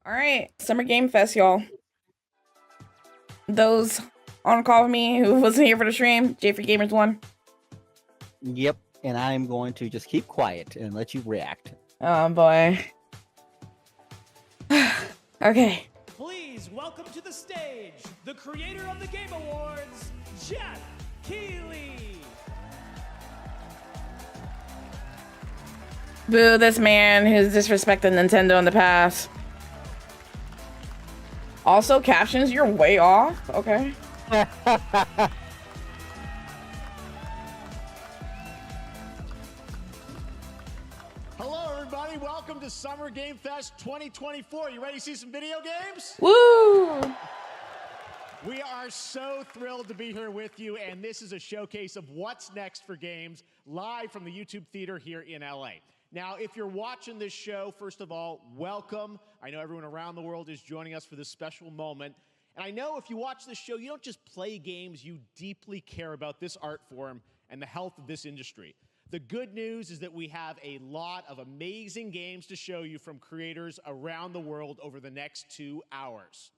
All right, Summer Game Fest, y'all. Those on call with me who wasn't here for the stream, J for Gamers 1. Yep, and I'm going to just keep quiet and let you react. Oh boy. Okay. Please welcome to the stage the creator of the Game Awards, Jeff Keighley. Boo this man who's disrespected Nintendo in the past. Also, captions, you're way off. Okay. Hello, everybody. Welcome to Summer Game Fest 2024. You ready to see some video games? Woo! We are so thrilled to be here with you, and this is a showcase of what's next for games live from the YouTube Theater here in LA. Now, if you're watching this show, first of all, welcome. I know everyone around the world is joining us for this special moment. And I know if you watch this show, you don't just play games, you deeply care about this art form and the health of this industry. The good news is that we have a lot of amazing games to show you from creators around the world over the next 2 hours.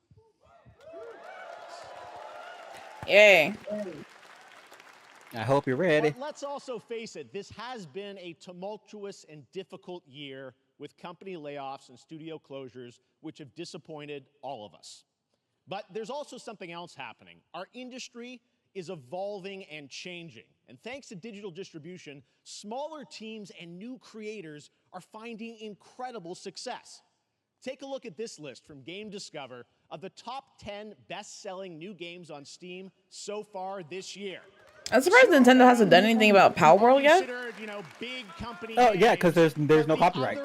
Yay. I hope you're ready. But let's also face it, this has been a tumultuous and difficult year with company layoffs and studio closures, which have disappointed all of us. But there's also something else happening. Our industry is evolving and changing. And thanks to digital distribution, smaller teams and new creators are finding incredible success. Take a look at this list from Game Discover of the top 10 best-selling new games on Steam so far this year. I'm surprised Nintendo hasn't done anything about Power World yet. Big company Oh yeah, because there's no copyright.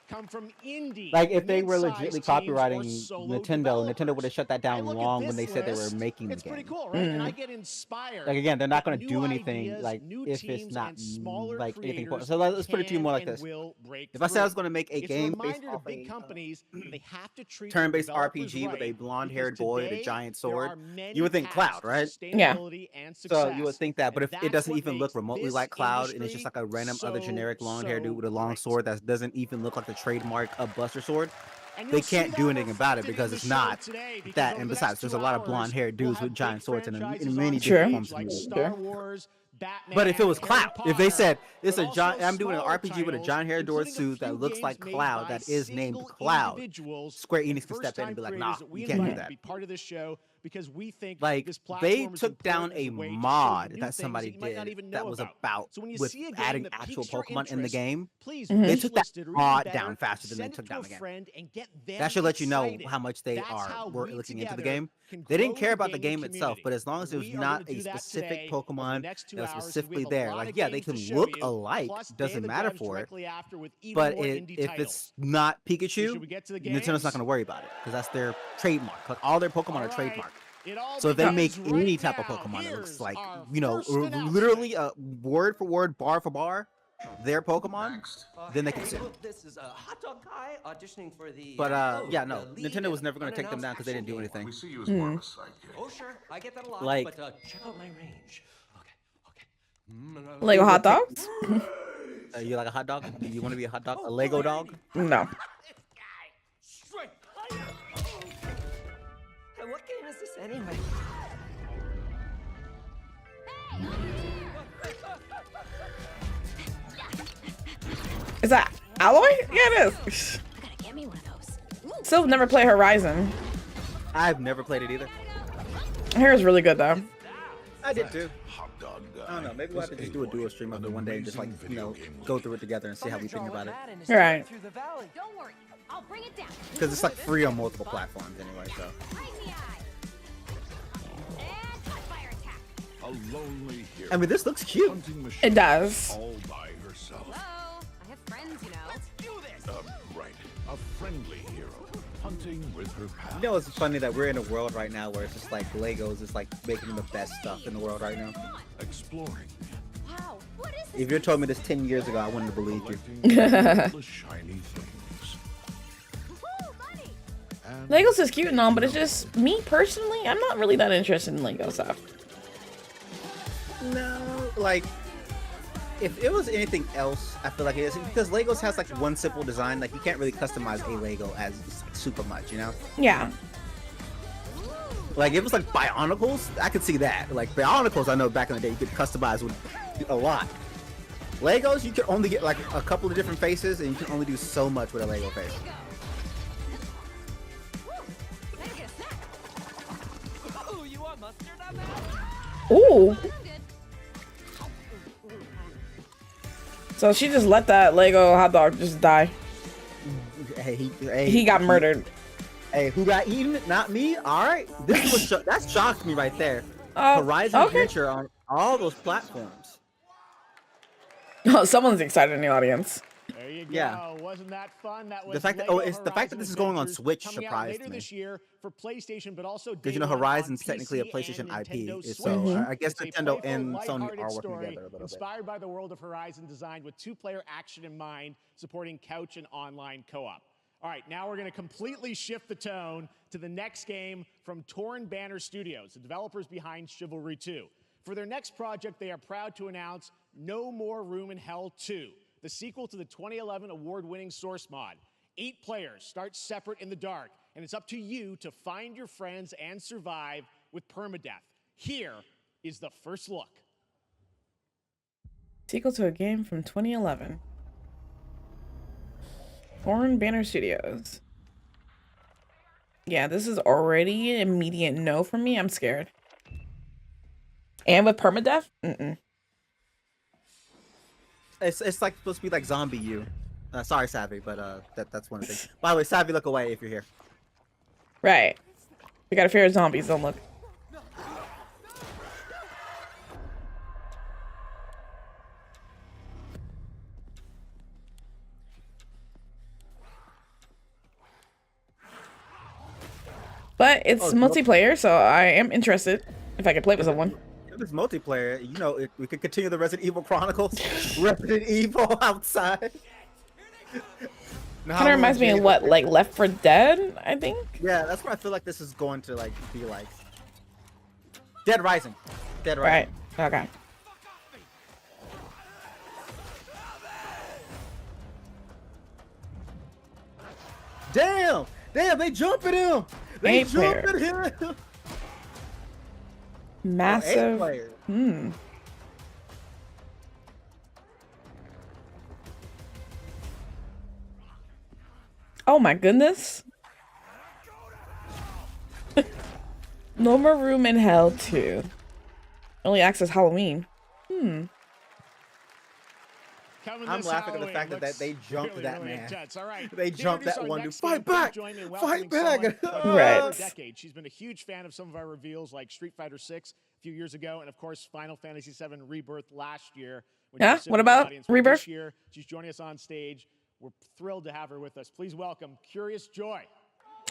Come from indie, Like if they were mid-sized legitly teams or copywriting solo Nintendo developers. would have shut that down And look at long when they this said they were list. making the It's pretty game. cool, right? And I get inspired. Like again, they're not going that to do new anything ideas, like new if it's teams, not and smaller like anything. creators So let's put it to you more like can this. and will break If I said I was through. going to make a It's game a based reminder to off big a companies they have to treat turn-based developers RPG with a right, blonde-haired because boy with a today giant there sword, are many you would think paths Cloud, to right? Yeah. sustainability and So you would success. think that, but And if it that's doesn't what even look makes remotely this like Cloud, and it's just industry like a random other so, generic long-haired dude with a long great. sword that doesn't even look like the trademark of Buster Sword, And they you'll see can't do that anything about it reflected because in it's the show not today, because that. over And the besides, next there's 2 a lot of hours, blonde-haired we'll dudes have with giant big swords in franchises many on different Sure. forms of like media. Star Wars, Batman, But if it was Harry Cloud, if they Potter, said it's but a John, also I'm doing an smaller RPG with a titles, John Hairdor including a suit that few looks like games made Cloud by that is named single Cloud, individuals Square and Enix can step in and be like, first-time nah, creators that we you can't do invite to that. be part of this show because we think Like this they platform is took down important as a way to show mod you new that things somebody you might not did even that know was about. about So when you with see a game adding that actual piques your Pokemon in the interest, game. please They wish took that list it, or even mod better, down faster than they send it took to down a the game. friend and get them That should let you know excited. how much they That's how were we looking into the together game. can They didn't grow care the about the gaming game itself, community. but as long as And there's we are not gonna a do that specific today over the Pokemon next 2 that was hours, 'cause we specifically have a there, lot like of yeah, they games to can show look you, alike, plus Day of doesn't the matter Devs for it. directly after with even But more indie if titles. it's not So Pikachu, should we get to the Nintendo's games? not going to worry about it because that's their trademark. Like all their Pokemon All are right. trademark. It all So if they make begins right any type of now. Pokemon that looks Here's like, our you know, first announcement. literally word for word, bar for bar, their Pokemon, then they can sue. This is a hot dog guy auditioning for the. But yeah, no, the lead Nintendo was in never going to take them unannounced down because they didn't do action game. anything. We see you as more of a sidekick. Oh sure, I get that a lot. Like- but check out my range. Okay. Lego hot dogs? You like a hot dog? Do you want to be a hot dog? A Lego dog? No. This guy straight. Hey, what game is this anyway? Is that Alloy? Yeah, it is. I gotta get me one of those. Still never played Horizon. I've never played it either. Her is really good though. I did too. Hot dog guy. I don't know. Maybe we'll have to just do a duo stream of it one day and just like, you know, go through it together and see how we think about it. Right. Don't worry, I'll bring it down. Because it's like free on multiple platforms anyway, so. Right in the eye. And cut fire attack. A lonely hero. I mean, this looks cute. Hunting machine It does. all by herself. Hello, I have friends, you know. Right. A friendly hero. Hunting with her pal. You know, it's funny that we're in a world right now where it's just like Legos is like making the best stuff in the world right now. Exploring. Wow, what is this? If you told me this 10 years ago, I wouldn't have believed you. Collecting countless shiny things. Ooh, money. And Legos is cute and all, but it's just me personally. I'm not really that interested in Lego stuff. No, like if it was anything else, I feel like it is because Legos has like one simple design. Like you can't really customize a Lego as super much, you know? Yeah. Like if it was like Bionicles, I could see that. Like Bionicles, I know back in the day you could customize with a lot. Legos, you can only get like a couple of different faces, and you can only do so much with a Lego face. Ooh, you want mustard on that? Ooh. So she just let that Lego hot dog just die. Hey, He got murdered. Hey, who got eaten? Not me. All right, this was that shocked me right there. Oh, Horizon okay. Adventure on all those platforms. Oh, someone's excited in the audience. There you go. Yeah. Wasn't that fun? That was The fact that Lego it's the fact that Horizon this is going on Adventures Switch coming out surprised later me. this year for PlayStation, but also Because you know day one Horizon's on technically a PC PlayStation and IP, Nintendo so Switch. I guess It's a Nintendo playful, and Sony lighthearted are working story together a little bit. inspired by the world of Horizon, designed with two-player action in mind, supporting couch and online co-op. All right, now we're going to completely shift the tone to the next game from Torn Banner Studios, the developers behind Chivalry 2. For their next project, they are proud to announce No More Room in Hell 2, the sequel to the 2011 award-winning Source mod. 8 players start separate in the dark, and it's up to you to find your friends and survive with permadeath. Here is the first look. Sequel to a game from 2011. Torn Banner Studios. Yeah, this is already an immediate no for me. I'm scared. And with permadeath? Mm-mm. It's like supposed to be like Zombie U. Sorry, Savvy, but that's one of the things. By the way, Savvy, look away if you're here. Right. We gotta fear zombies, don't look. But it's multiplayer, so I am interested if I could play with someone. If it's multiplayer, you know, we could continue the Resident Evil Chronicles. Resident Evil outside. Kind of reminds me of what, like Left 4 Dead, I think? Yeah, that's what I feel like this is going to like be like. Dead Rising. Dead Rising. Right. Okay. Damn! Damn, they jump at him! They jump at him! Massive. Oh, Oh my goodness. No More Room in Hell 2. Early access Halloween. I'm laughing at the fact that they jumped that man. All right. They jumped that one dude. Fight back! Fight Someone, back! Right. For decades, she's been a huge fan of some of our reveals, like Street Fighter 6 a few years ago, and of course Final Fantasy 7 Rebirth last year. Yeah. What about Rebirth? This year, she's joining us on stage. We're thrilled to have her with us. Please welcome Curious Joy.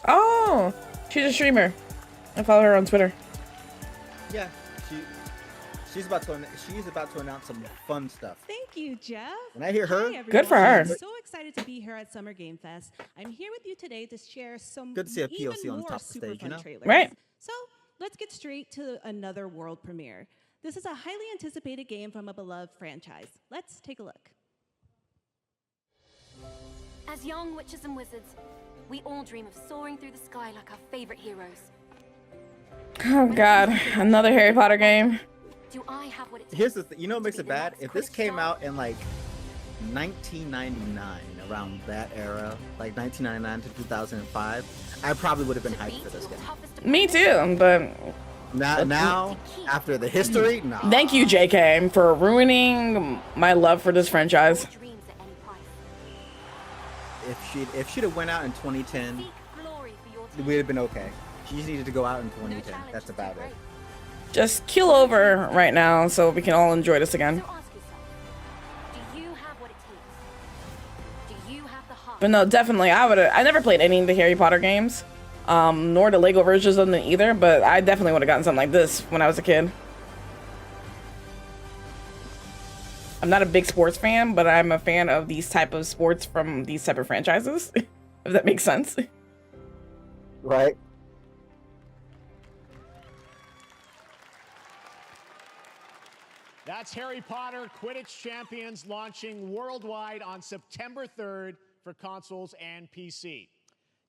Oh, she's a streamer. I follow her on Twitter. Yeah, she's about to announce some fun stuff. Thank you, Jeff. When I hear her, Hi, good for everyone. her. I'm so excited to be here at Summer Game Fest. I'm here with you today to share some Good to see a even POC on more top of the super stage, fun you know? trailers. Right. So let's get straight to another world premiere. This is a highly anticipated game from a beloved franchise. Let's take a look. As young witches and wizards, we all dream of soaring through the sky like our favorite heroes. Oh God, another Harry Potter game. Do I have what it takes? here's the thing. You know what makes to it be the bad? next If this Quidditch came star? out in like 1999, around that era, like 1999 to 2005, I probably would have been To hyped beat for this your game. toughest Me too, but Now, after the history, no. thank you, JK, for ruining my love for this franchise. dreams at any price. If she'd have went out in 2010, Seek glory for your team. we'd have been okay. She just needed to go out in No 2010. challenge That's is too about it. great. Just keel over right now so we can all enjoy this again. So ask yourself, do you have what it takes? Do you have the heart? But no, definitely, I never played any of the Harry Potter games, nor the Lego versions of them either, but I definitely would have gotten something like this when I was a kid. I'm not a big sports fan, but I'm a fan of these type of sports from these type of franchises, if that makes sense. Right? That's Harry Potter Quidditch Champions launching worldwide on September 3rd for consoles and PC.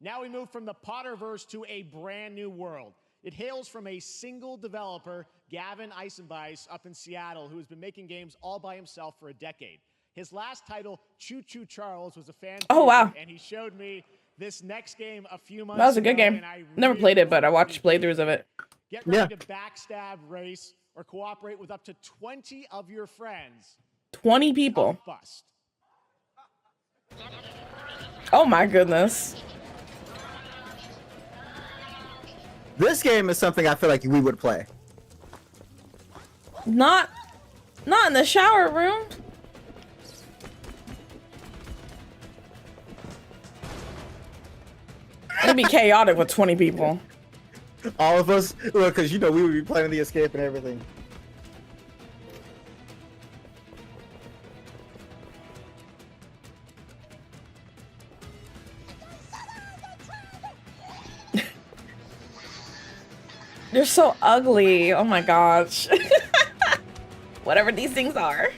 Now we move from the Potterverse to a brand new world. It hails from a single developer, Gavin Eisenbeis, up in Seattle, who has been making games all by himself for a decade. His last title, Choo Choo Charles, was a fan Oh, wow. favorite, and he showed me this next game a few months That was a ago, good game. and I Never played really it, but I wanted to watched beat playthroughs of it. Get ready to backstab, race, or cooperate with up to 20 of your friends. 20 people. Tough bust. Oh my goodness. This game is something I feel like we would play. Not in the shower room. It'd be chaotic with 20 people. All of us, because you know we would be planning the escape and everything. They're so ugly. Oh my gosh. Whatever these things are.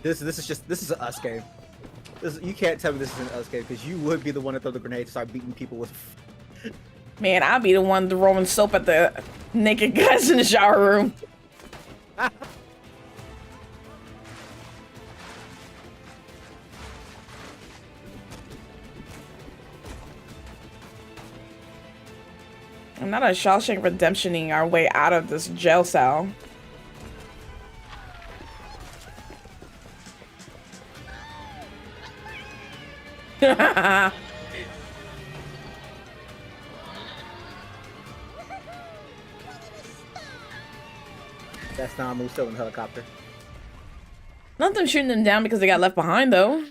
This is an us game. You can't tell me this is an us game because you would be the one to throw the grenade to start beating people with. Man, I'll be the one throwing soap at the naked guys in the shower room. I'm not a Shawshank Redemptioning our way out of this jail cell. That's Namu still in the helicopter. Not them shooting them down because they got left behind, though.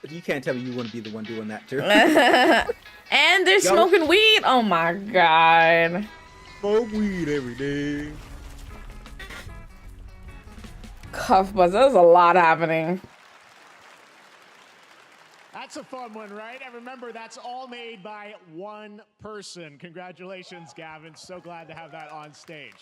You can't tell me you wouldn't be the one doing that too. And they're smoking weed. Oh my god. Smoke weed every day. Cuff buzz. There's a lot happening. That's a fun one, right? And remember, that's all made by one person. Congratulations, Gavin. So glad to have that on stage.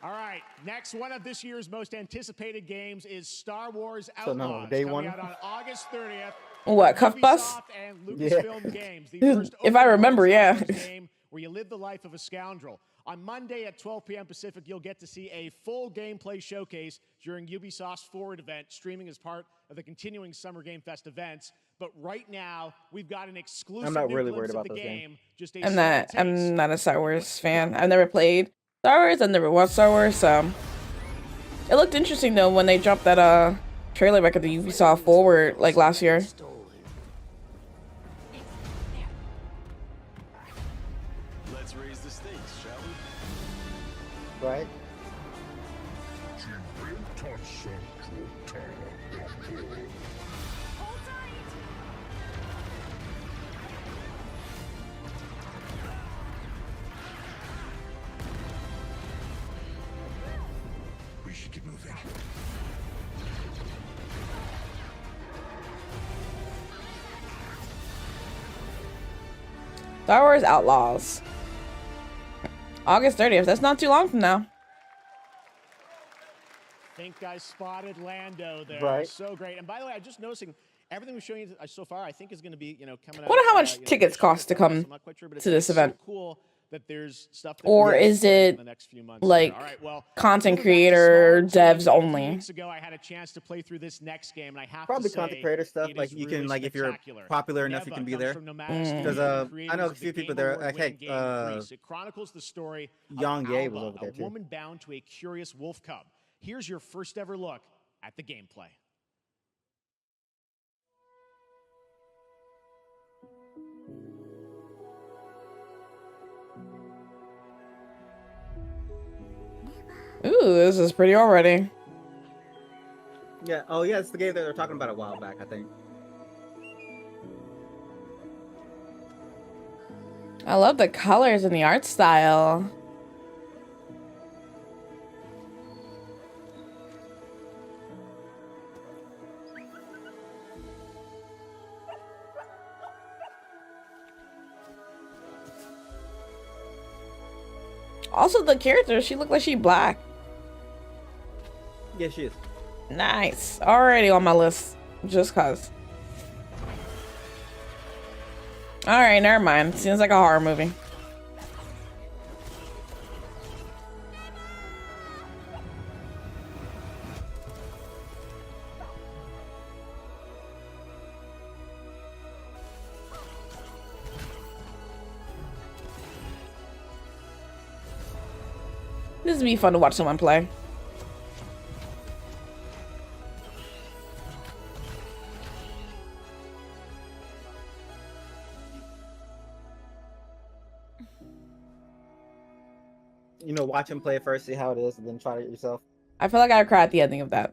All right, next one of this year's most anticipated games is Star Wars Outlaws. So no, day coming one? out on August 30th. What, Cuff Bus? Ubisoft and Lucasfilm Games. The first If I open remember, world yeah. Star Wars game where you live the life of a scoundrel. On Monday at 12 p.m. Pacific, you'll get to see a full gameplay showcase during Ubisoft's Forward event, streaming as part of the continuing Summer Game Fest events. But right now, we've got an exclusive I'm not new really glimpse worried of about the those game. games. Just a I'm small not. taste. I'm not a Star Wars fan. I've never played Star Wars. I've never watched Star Wars. So it looked interesting though when they dropped that trailer back at the Ubisoft Forward like last year. Let's raise the stakes, shall we? Right? We should get moving. Star Wars Outlaws. August 30th. That's not too long from now. Think I spotted Lando there. Right. So great. And by the way, I'm just noticing everything we've shown you so far, I think is going to be, coming out. Wonder how much tickets this year. cost to come I'm not quite sure, but to this it's event. So cool that there's stuff that Or we're is planning it, in the next few months. like, All right, well, content moving back to creator, Smart devs Team, a few only? weeks ago, I had a chance to play through this next game, and I have Probably to content say, creator stuff. it Like is you can, really like if you're spectacular. popular enough, you Neva can be comes there. from Nomadic Studio, Because the I creators know a of few the people Game there. Award-winning Heck, game Grease. It chronicles the story of Young Ye was Alba, over there, a too. woman bound to a curious wolf cub. Here's your first ever look at the gameplay. Ooh, this is pretty already. Yeah. Oh yeah, it's the game that they're talking about a while back, I think. I love the colors and the art style. Also, the character, she looked like she black. Yeah, she is. Nice. Already on my list. Just cause. Alright, never mind. Seems like a horror movie. This would be fun to watch someone play. You know, watch him play first, see how it is, and then try it yourself. I feel like I cried at the ending of that.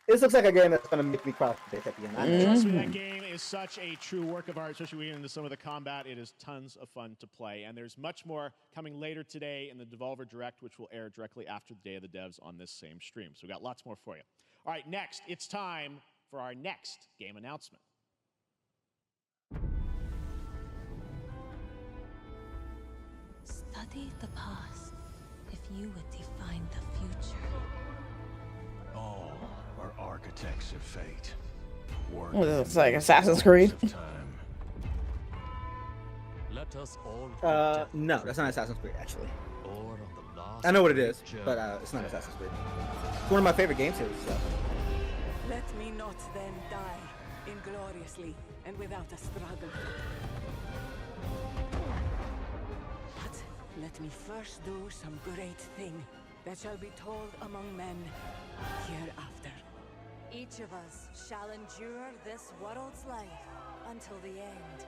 This looks like a game that's gonna make me cry at the end. I know. Trust me, that game is such a true work of art, especially when you get into some of the combat. It is tons of fun to play, and there's much more coming later today in the Devolver Direct, which will air directly after the Day of the Devs on this same stream. So we've got lots more for you. All right, next, it's time for our next game announcement. Study the past if you would define the future. All are architects of fate. It's like Assassin's Creed. Let us all No, that's not Assassin's Creed, actually. or on the last I know what it is, picture. but it's not Assassin's Creed. It's one of my favorite game series, so. Let me not then die ingloriously and without a struggle. But let me first do some great thing that shall be told among men hereafter. Each of us shall endure this world's life until the end.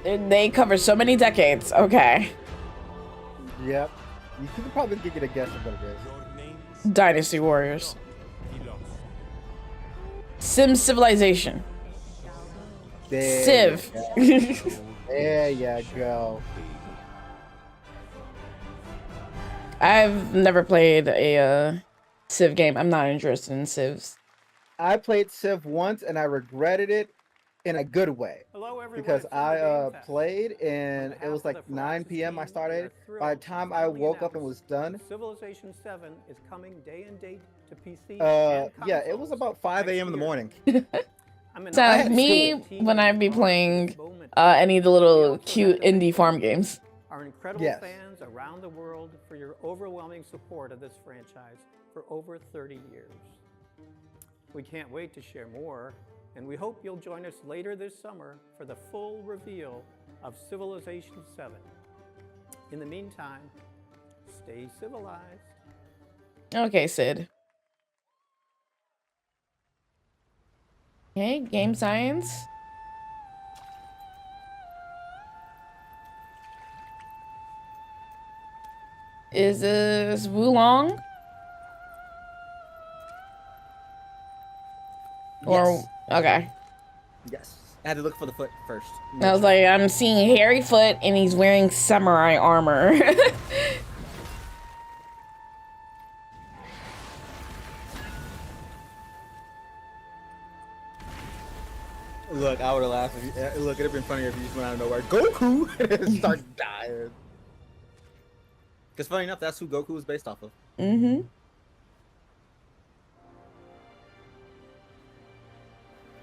They cover so many decades. Okay. Yep. You could probably get a guess of what it is. Your names Dynasty Warriors. belong. Sim Civilization. There Civ. you go. There you go. I've never played a Civ game. I'm not interested in Civs. I played Civ once and I regretted it in a good way. Hello, everyone. Because It's I Game Fest. played and On it was behalf of like the 9 Firaxis p.m. I team, started. we are By the thrilled time to I proudly woke up and announce was done, Civilization 7 is coming day and date to PC. yeah, it was about 5 a.m. in the morning. So I had me school. when I be playing any of the little cute indie farm games. Our incredible Yes. fans around the world for your overwhelming support of this franchise for over 30 years. We can't wait to share more, and we hope you'll join us later this summer for the full reveal of Civilization 7. In the meantime, stay civilized. Okay, Sid. Okay, game science. Is this Wulong? Or Yes. okay. Yes. I had to look for the foot first. I was like, I'm seeing hairy foot and he's wearing samurai armor. Look, I would have laughed. If you, look, it'd have been funnier if you just went out of nowhere. Goku! and start dying. Because funny enough, that's who Goku is based off of. Mm-hmm.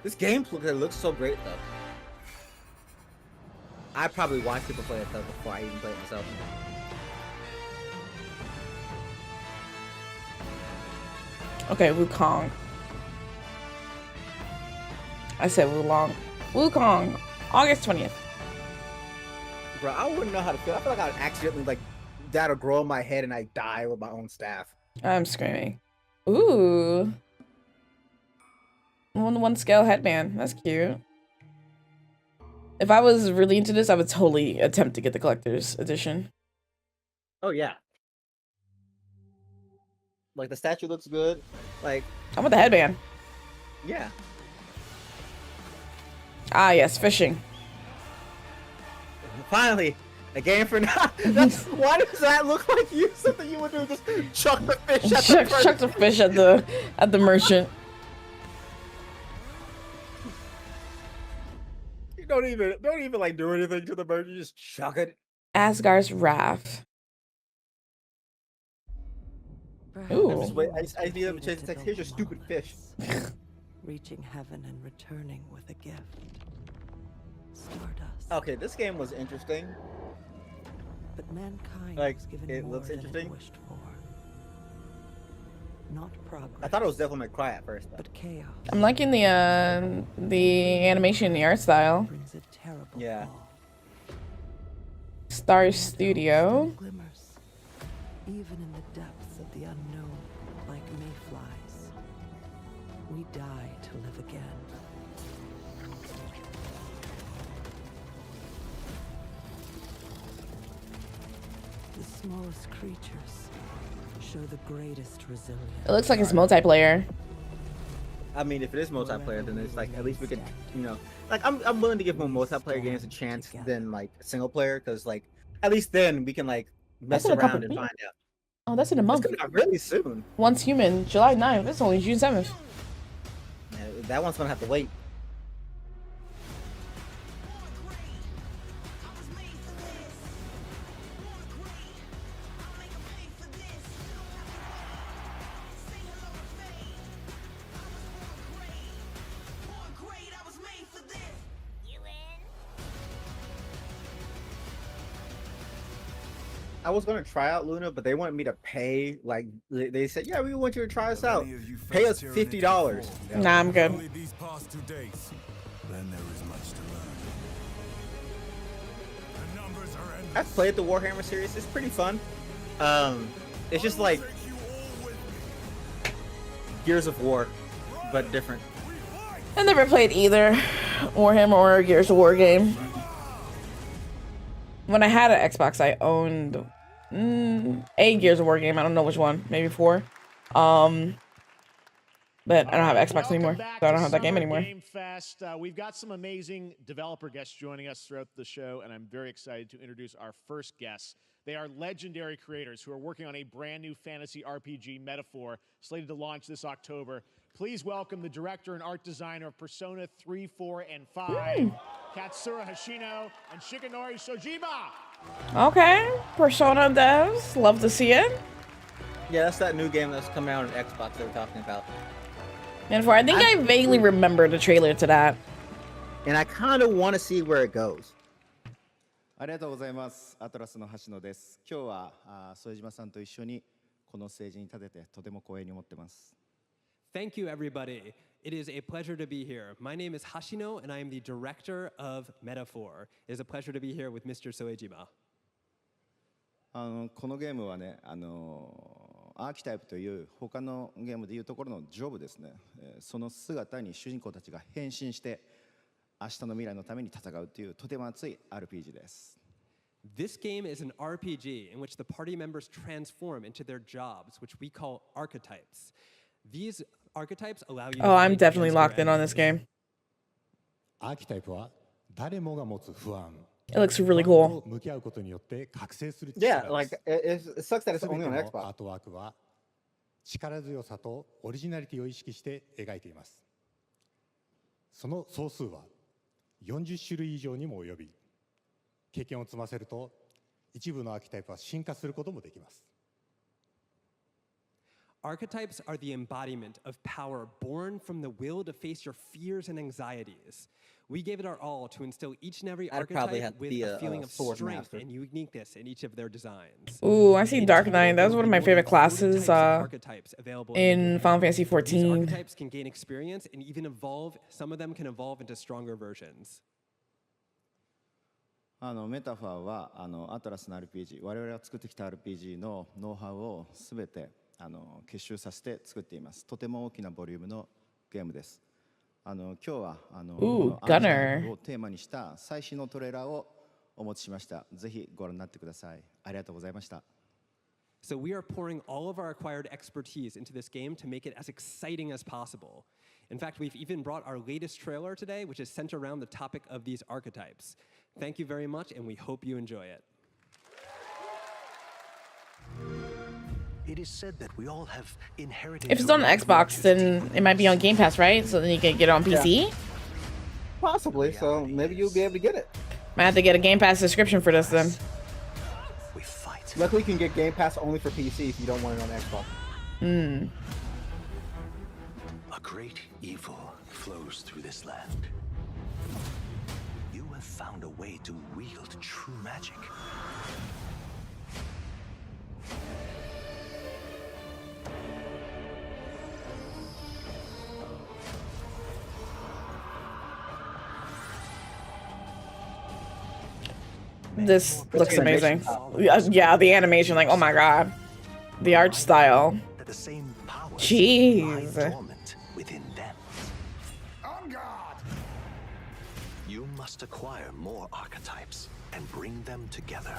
This game looks so great, though. I probably watch people play it though before I even play it myself. Okay, Wukong. I said Wulong. Wukong, August 20th. Bro, I wouldn't know how to feel. I feel like I'd accidentally, like, that'll grow in my head and I die with my own staff. I'm screaming. Ooh. One scale headband. That's cute. If I was really into this, I would totally attempt to get the collector's edition. Oh, yeah. Like, the statue looks good. Like, I want the headband. yeah. Ah, yes, fishing. Finally, a game for now. Why does that look like you? Something you would do? Just chuck the fish at Chuck the fish at the merchant. don't even like do anything to the bird. You just chuck it. Asgard's Wrath. Ooh. I just need them to change the text. Here's your stupid fish. Reaching heaven and returning with a gift. Stardust. Okay, this game was interesting. But mankind Like, was given it more looks than it interesting. wished for. Not progress. I thought it was Devil May Cry at first, though. But chaos. I'm liking the animation, the art style. Brings a terrible Yeah. fall. Star Studio. Glimmers, even in the depths of the unknown, like mayflies. We die to live again. The smallest creatures show the greatest resilience. It looks like it's multiplayer. I mean, if it is multiplayer, then it's like at least we could, you know, like I'm willing to give more multiplayer games a chance than like single player, because like at least then we can like mess That's in a couple around and find out. Oh, that's in a month. It's coming out really soon. Once Human, July 9th. It's only June 7th. Yeah, that one's gonna have to wait. I was gonna try out Luna, but they wanted me to pay. Like they said, yeah, we want you to try us out. Pay us $50. Nah, I'm good. These past 2 days, then there is much to learn. The numbers are endless. I've played the Warhammer series. It's pretty fun. It's just like Gears of War, but different. I never played either Warhammer or Gears of War game. When I had an Xbox, I owned a Gears of War game. I don't know which one, maybe 4. But I don't have Xbox anymore, so I don't have that game anymore. Game Fest. We've got some amazing developer guests joining us throughout the show, and I'm very excited to introduce our first guests. They are legendary creators who are working on a brand new fantasy RPG, Metaphor, slated to launch this October. Please welcome the director and art designer of Persona 3, 4, and 5, Katsura Hashino and Shikanori Shojima. Okay, Persona devs, love to see it. Yeah, that's that new game that's coming out on Xbox they were talking about. And I think I vaguely remember the trailer to that. And I kind of want to see where it goes. ありがとうございます。アトラスの橋野です。今日は副島さんと一緒にこのステージに立ててとても光栄に思ってます。Thank you, everybody. It is a pleasure to be here. My name is Hashino, and I am the director of Metaphor. It is a pleasure to be here with Mr. Soejima. このゲームはね、アーキタイプという他のゲームでいうところのジョブですね。その姿に主人公たちが変身して明日の未来のために戦うというとても熱い RPG です。This game is an RPG in which the party members transform into their jobs, which we call archetypes. These archetypes allow you. Oh, I'm definitely locked in on this game. アーキタイプは誰もが持つ不安。It looks really cool. 向き合うことによって覚醒する力 Yeah, like it sucks that it's only on ア Xbox. ートワークは力強さとオリジナリティを意識して描いています。その総数は40種類以上にも及び、経験を積ませると一部のアーキタイプは進化することもできます。Archetypes are the embodiment of power born from the will to face your fears and anxieties. We gave it our all to instill each and every I'd probably have archetype with to be a a feeling of sword strength master. and uniqueness in each of their designs. Ooh, I see Dark Knight. That was one of my favorite classes in Final Fantasy These XIV. archetypes can gain experience and even evolve. Some of them can evolve into stronger versions. メタファーはアトラスの RPG、我々が作ってきた RPG のノウハウをすべて結集させて作っています。とても大きなボリュームのゲームです。今日はGunner をテーマにした最新のトレーラーをお持ちしました。ぜひご覧になってください。ありがとうございました。So we are pouring all of our acquired expertise into this game to make it as exciting as possible. In fact, we've even brought our latest trailer today, which is centered around the topic of these archetypes. Thank you very much, and we hope you enjoy it. It is said that we all have inherited. If it's on Xbox, then it might be on Game Pass, right? So then you can get it on PC. Possibly. So maybe you'll be able to get it. Might have to get a Game Pass subscription for this then. We fight. Luckily, you can get Game Pass only for PC if you don't want it on Xbox. Hmm. A great evil flows through this land. You have found a way to wield true magic. This looks amazing. Yeah, the animation, like, oh my god. The art style. That the same powers lie Jeez. dormant within them. You must acquire more archetypes and bring them together.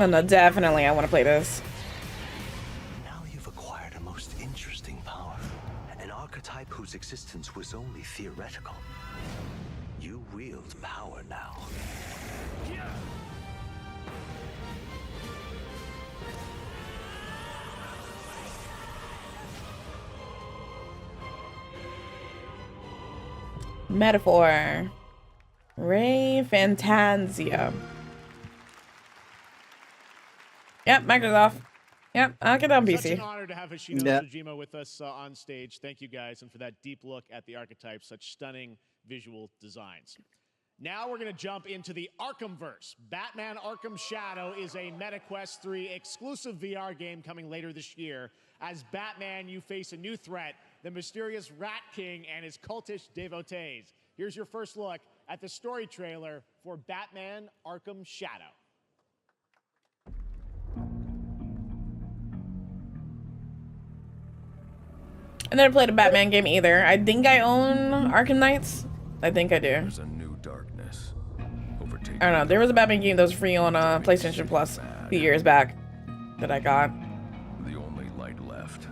Oh no, definitely I want to play this. Now you've acquired a most interesting power. An archetype whose existence was only theoretical. You wield power now. Metaphor. Ray Fantasia. Yep, Microsoft. Yep, I'll get on PC. Such an honor to have Hoshino Tsujima with us on stage. Thank you guys, and for that deep look at the archetypes, such stunning visual designs. Now we're going to jump into the Arkhamverse. Batman Arkham Shadow is a MetaQuest 3 exclusive VR game coming later this year. As Batman, you face a new threat, the mysterious Rat King and his cultish devotees. Here's your first look at the story trailer for Batman Arkham Shadow. I never played a Batman game either. I think I own Arkham Knights. I think I do. There's a new darkness overtaking. I don't know. There was a Batman game that was free on PlayStation Plus a few years back that I got. The only light left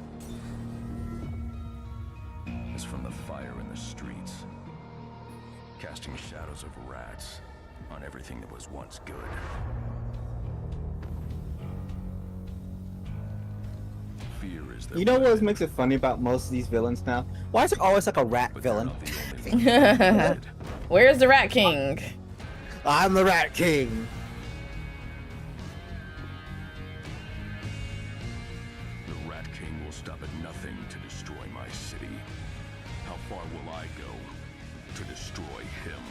is from the fire in the streets, casting shadows of rats on everything that was once good. Fear is You know what makes it funny about most of these villains now? Why is it always like a rat villain? Where's the Rat King? I'm the Rat King. The Rat King will stop at nothing to destroy my city. How far will I go to destroy him?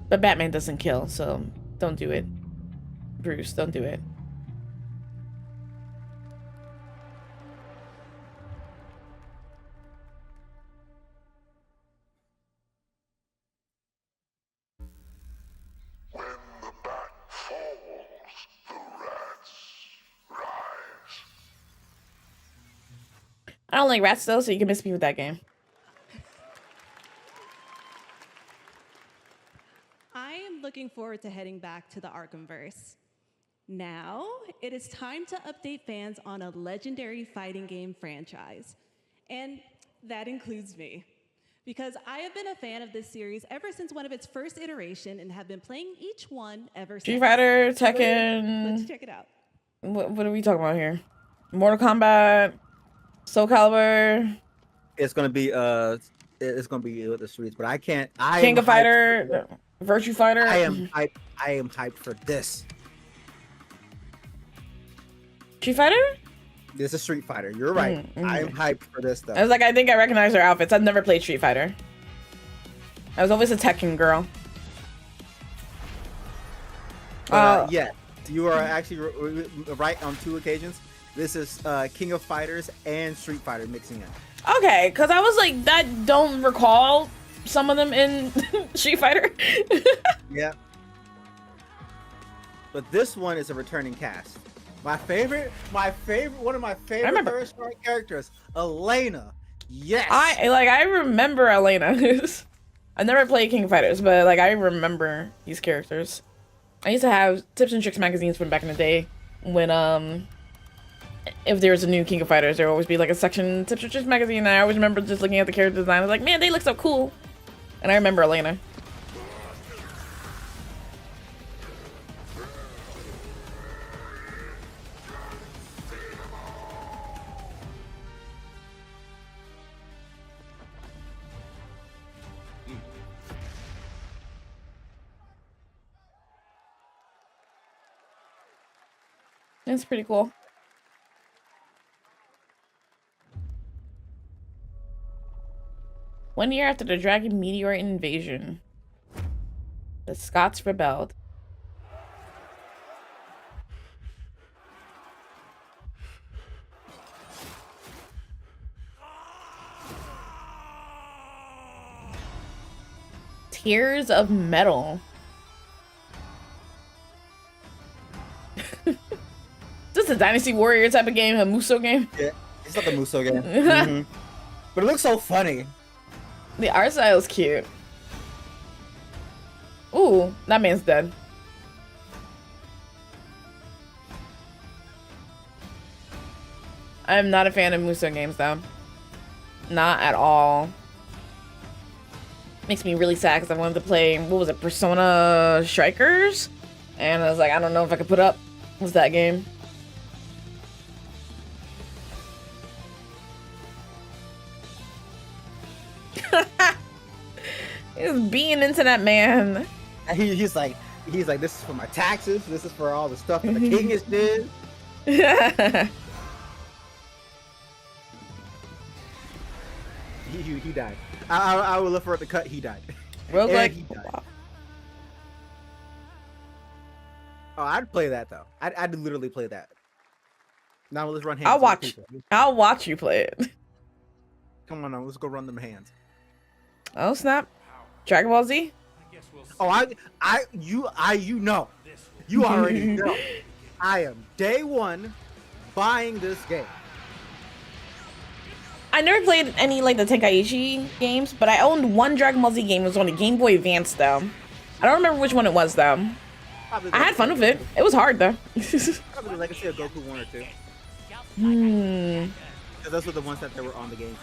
But Batman doesn't kill, so don't do it. Bruce, don't do it. I don't like rats though, so you can miss me with that game. I am looking forward to heading back to the Arkhamverse. Now, it is time to update fans on a legendary fighting game franchise. And that includes me. Because I have been a fan of this series ever since one of its first iteration and have been playing each one ever since. Street Fighter, Tekken. Let's check it out. What are we talking about here? Mortal Kombat, Soul Calibur. It's gonna be with the streets, but I can't. King of Fighter, Virtue Fighter. I am hyped for this. Street Fighter? This is Street Fighter. You're right. I am hyped for this though. I was like, I think I recognize their outfits. I've never played Street Fighter. I was always a Tekken girl. Yeah, you are actually right on two occasions. This is King of Fighters and Street Fighter mixing in. Okay, because I was like, that don't recall some of them in Street Fighter. Yeah. But this one is a returning cast. One of my favorite first characters, Elena. Yes. I remember Elena. I never played King of Fighters, but like I remember these characters. I used to have Tips and Tricks magazines from back in the day when if there was a new King of Fighters, there would always be like a section Tips and Tricks magazine, and I always remember just looking at the character design. I was like, man, they look so cool. And I remember Elena. It's pretty cool. One year after the Dragon Meteor invasion, the Scots rebelled. Tears of Metal. This is a Dynasty Warrior type of game, a Muso game. Yeah, it's like a Muso game. Mm-hmm. But it looks so funny. The art style is cute. Ooh, that man's dead. I'm not a fan of Muso games though. Not at all. Makes me really sad because I wanted to play, what was it, Persona Strikers? And I was like, I don't know if I could put up with that game. He's being internet man. He's like, this is for my taxes. This is for all the stuff that the king is did. He died. I will look for it to cut. He died. Roguelike. He died. Oh, I'd play that though. I'd literally play that. Now let's run hands. I'll watch you play it. Come on now, let's go run them hands. Oh snap! Dragon Ball Z. Oh, you know, you already know. I am day one buying this game. I never played any like the Tenkaichi games, but I owned one Dragon Ball Z game. It was on the Game Boy Advance though. I don't remember which one it was though. Probably I had fun with it. It was hard though. Probably Legacy of Goku 1 or 2. Because those were the ones that they were on the Game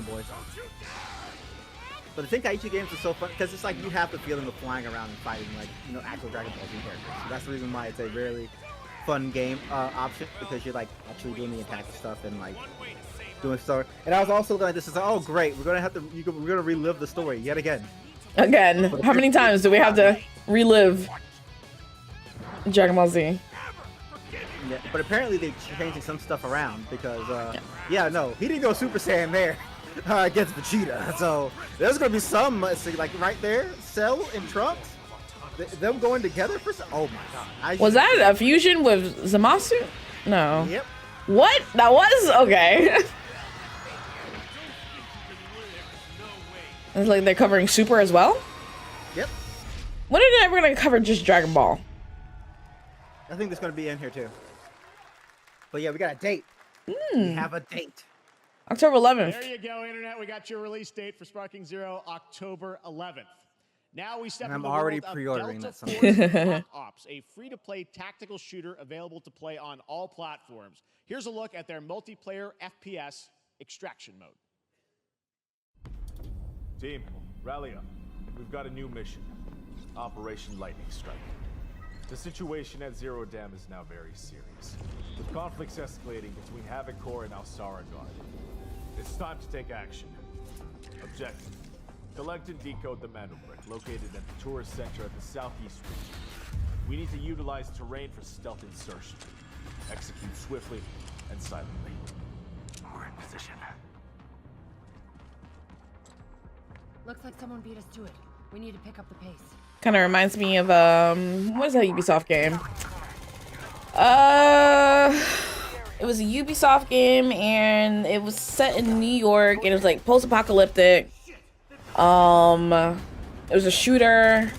Boys. But the Tenkaichi games are so fun because it's like you have the feeling of flying around and fighting like, you know, actual Dragon Ball Z characters. So that's the reason why it's a really fun game option, because you're like actually doing the attack and stuff and like doing stuff. And I was also like, this is like, oh great, we're gonna relive the story yet again. Again, how many times do we have to relive Dragon Ball Z? Yeah, but apparently they're changing some stuff around because yeah, no, he didn't go Super Saiyan there against Vegeta. So there's gonna be some like right there, Cell and Trunks, them going together for some. Oh my god! Was that a fusion with Zamasu? No. Yep. What? That was okay. It's like they're covering Super as well. Yep. When are they ever gonna cover just Dragon Ball? I think it's gonna be in here too. But yeah, we got a date. We have a date. October 11th. There you go, Internet. We got your release date for Sparking Zero, October 11th. Now we step into the world of Delta Force Black Ops, a free-to-play tactical shooter available to play on all platforms. Here's a look at their multiplayer FPS extraction mode. Team, rally up. We've got a new mission. Operation Lightning Strike. The situation at Zero Dam is now very serious, with conflicts escalating between Havoc Corps and Alsara Guard. It's time to take action. Objective: collect and decode the Manu brick located at the tourist center at the southeast region. We need to utilize terrain for stealth insertion. Execute swiftly and silently. We're in position. Looks like someone beat us to it. We need to pick up the pace. Kind of reminds me of what is that Ubisoft game? It was a Ubisoft game and it was set in New York and it was like post-apocalyptic. It was a shooter.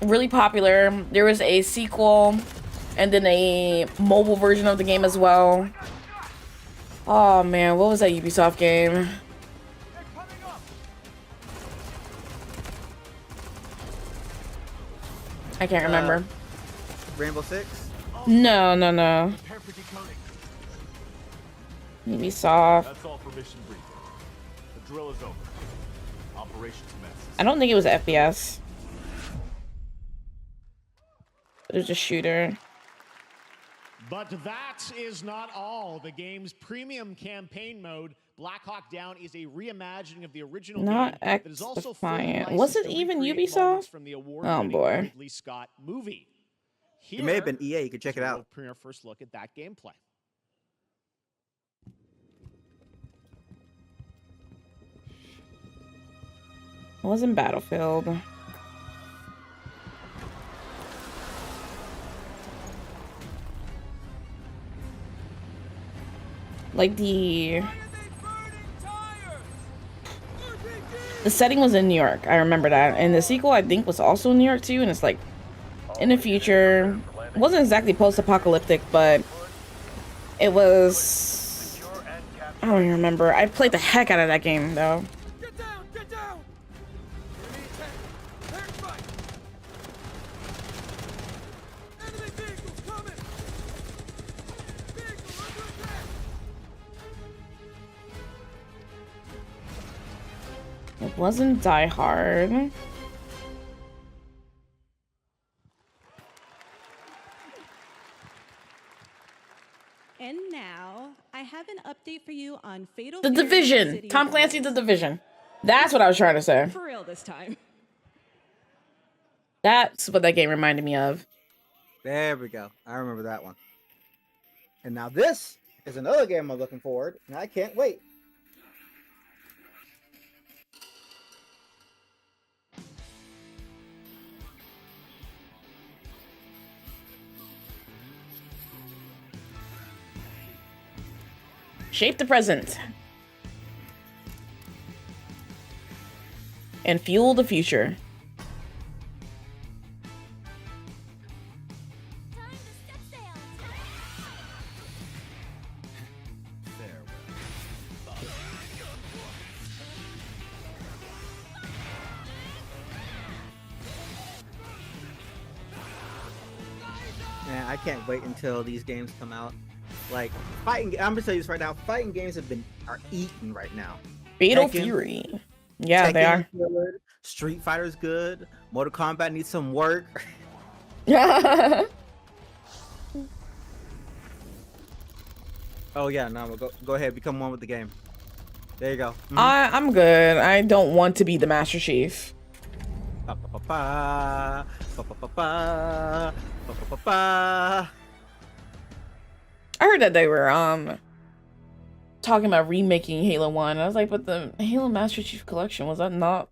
Really popular. There was a sequel and then a mobile version of the game as well. Oh man, what was that Ubisoft game? I can't remember. Rainbow Six? No. Ubisoft. That's all for mission briefing. The drill is over. Operation commences. I don't think it was FPS. It was a shooter. But that is not all. The game's premium campaign mode, Black Hawk Down, is a reimagining of the original Not game that is also fully X-Defiant. licensed Was it to even recreate Ubisoft? moments from the Oh award-winning boy. Ridley Scott movie. Here, It may have been EA. You could check it out. Premiere first look at that gameplay. It wasn't Battlefield. Like the setting was in New York. I remember that. And the sequel, I think, was also in New York too. And it's like in the future. It wasn't exactly post-apocalyptic, but it was. I don't even remember. I played the heck out of that game though. It wasn't Die Hard. And now, I have an update for you on Fatal The Fury Division. City Tom of Clancy's The Wolves. Division. That's what I was trying to say. For real this time. That's what that game reminded me of. There we go. I remember that one. And now this is another game I'm looking forward, and I can't wait. Shape the present. And fuel the future. Man, I can't wait until these games come out. Like fighting, I'm gonna tell you this right now. Fighting games are eaten right now. Fatal Tekken- Fury. Yeah, they Tekken are. is good, Street Fighter's good. Mortal Kombat needs some work. Oh yeah, no, go ahead, become one with the game. There you go. I'm good. I don't want to be the Master Chief. Ba, ba, ba, ba, ba, ba, ba, ba, ba, ba, ba. I heard that they were talking about remaking Halo 1. I was like, but the Halo Master Chief Collection, was that not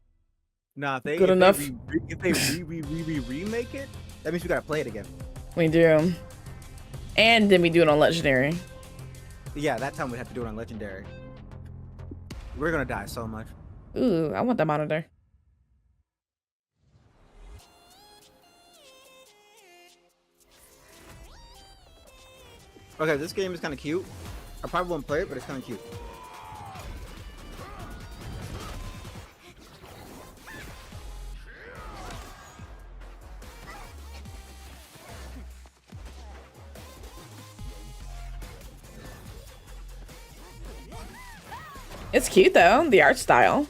Nah, if good enough? if they remake it, that means we gotta play it again. We do. And then we do it on Legendary. Yeah, that time we have to do it on Legendary. We're gonna die so much. Ooh, I want that monitor. Okay, this game is kind of cute. I probably won't play it, but it's kind of cute. It's cute though, the art style.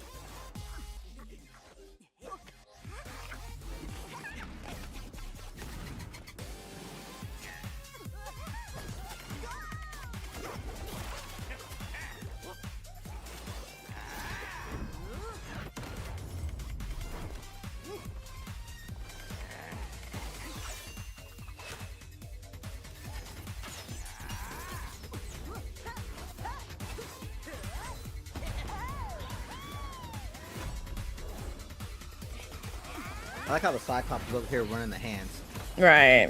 I like how the Cyclops is over here running the hands. Right.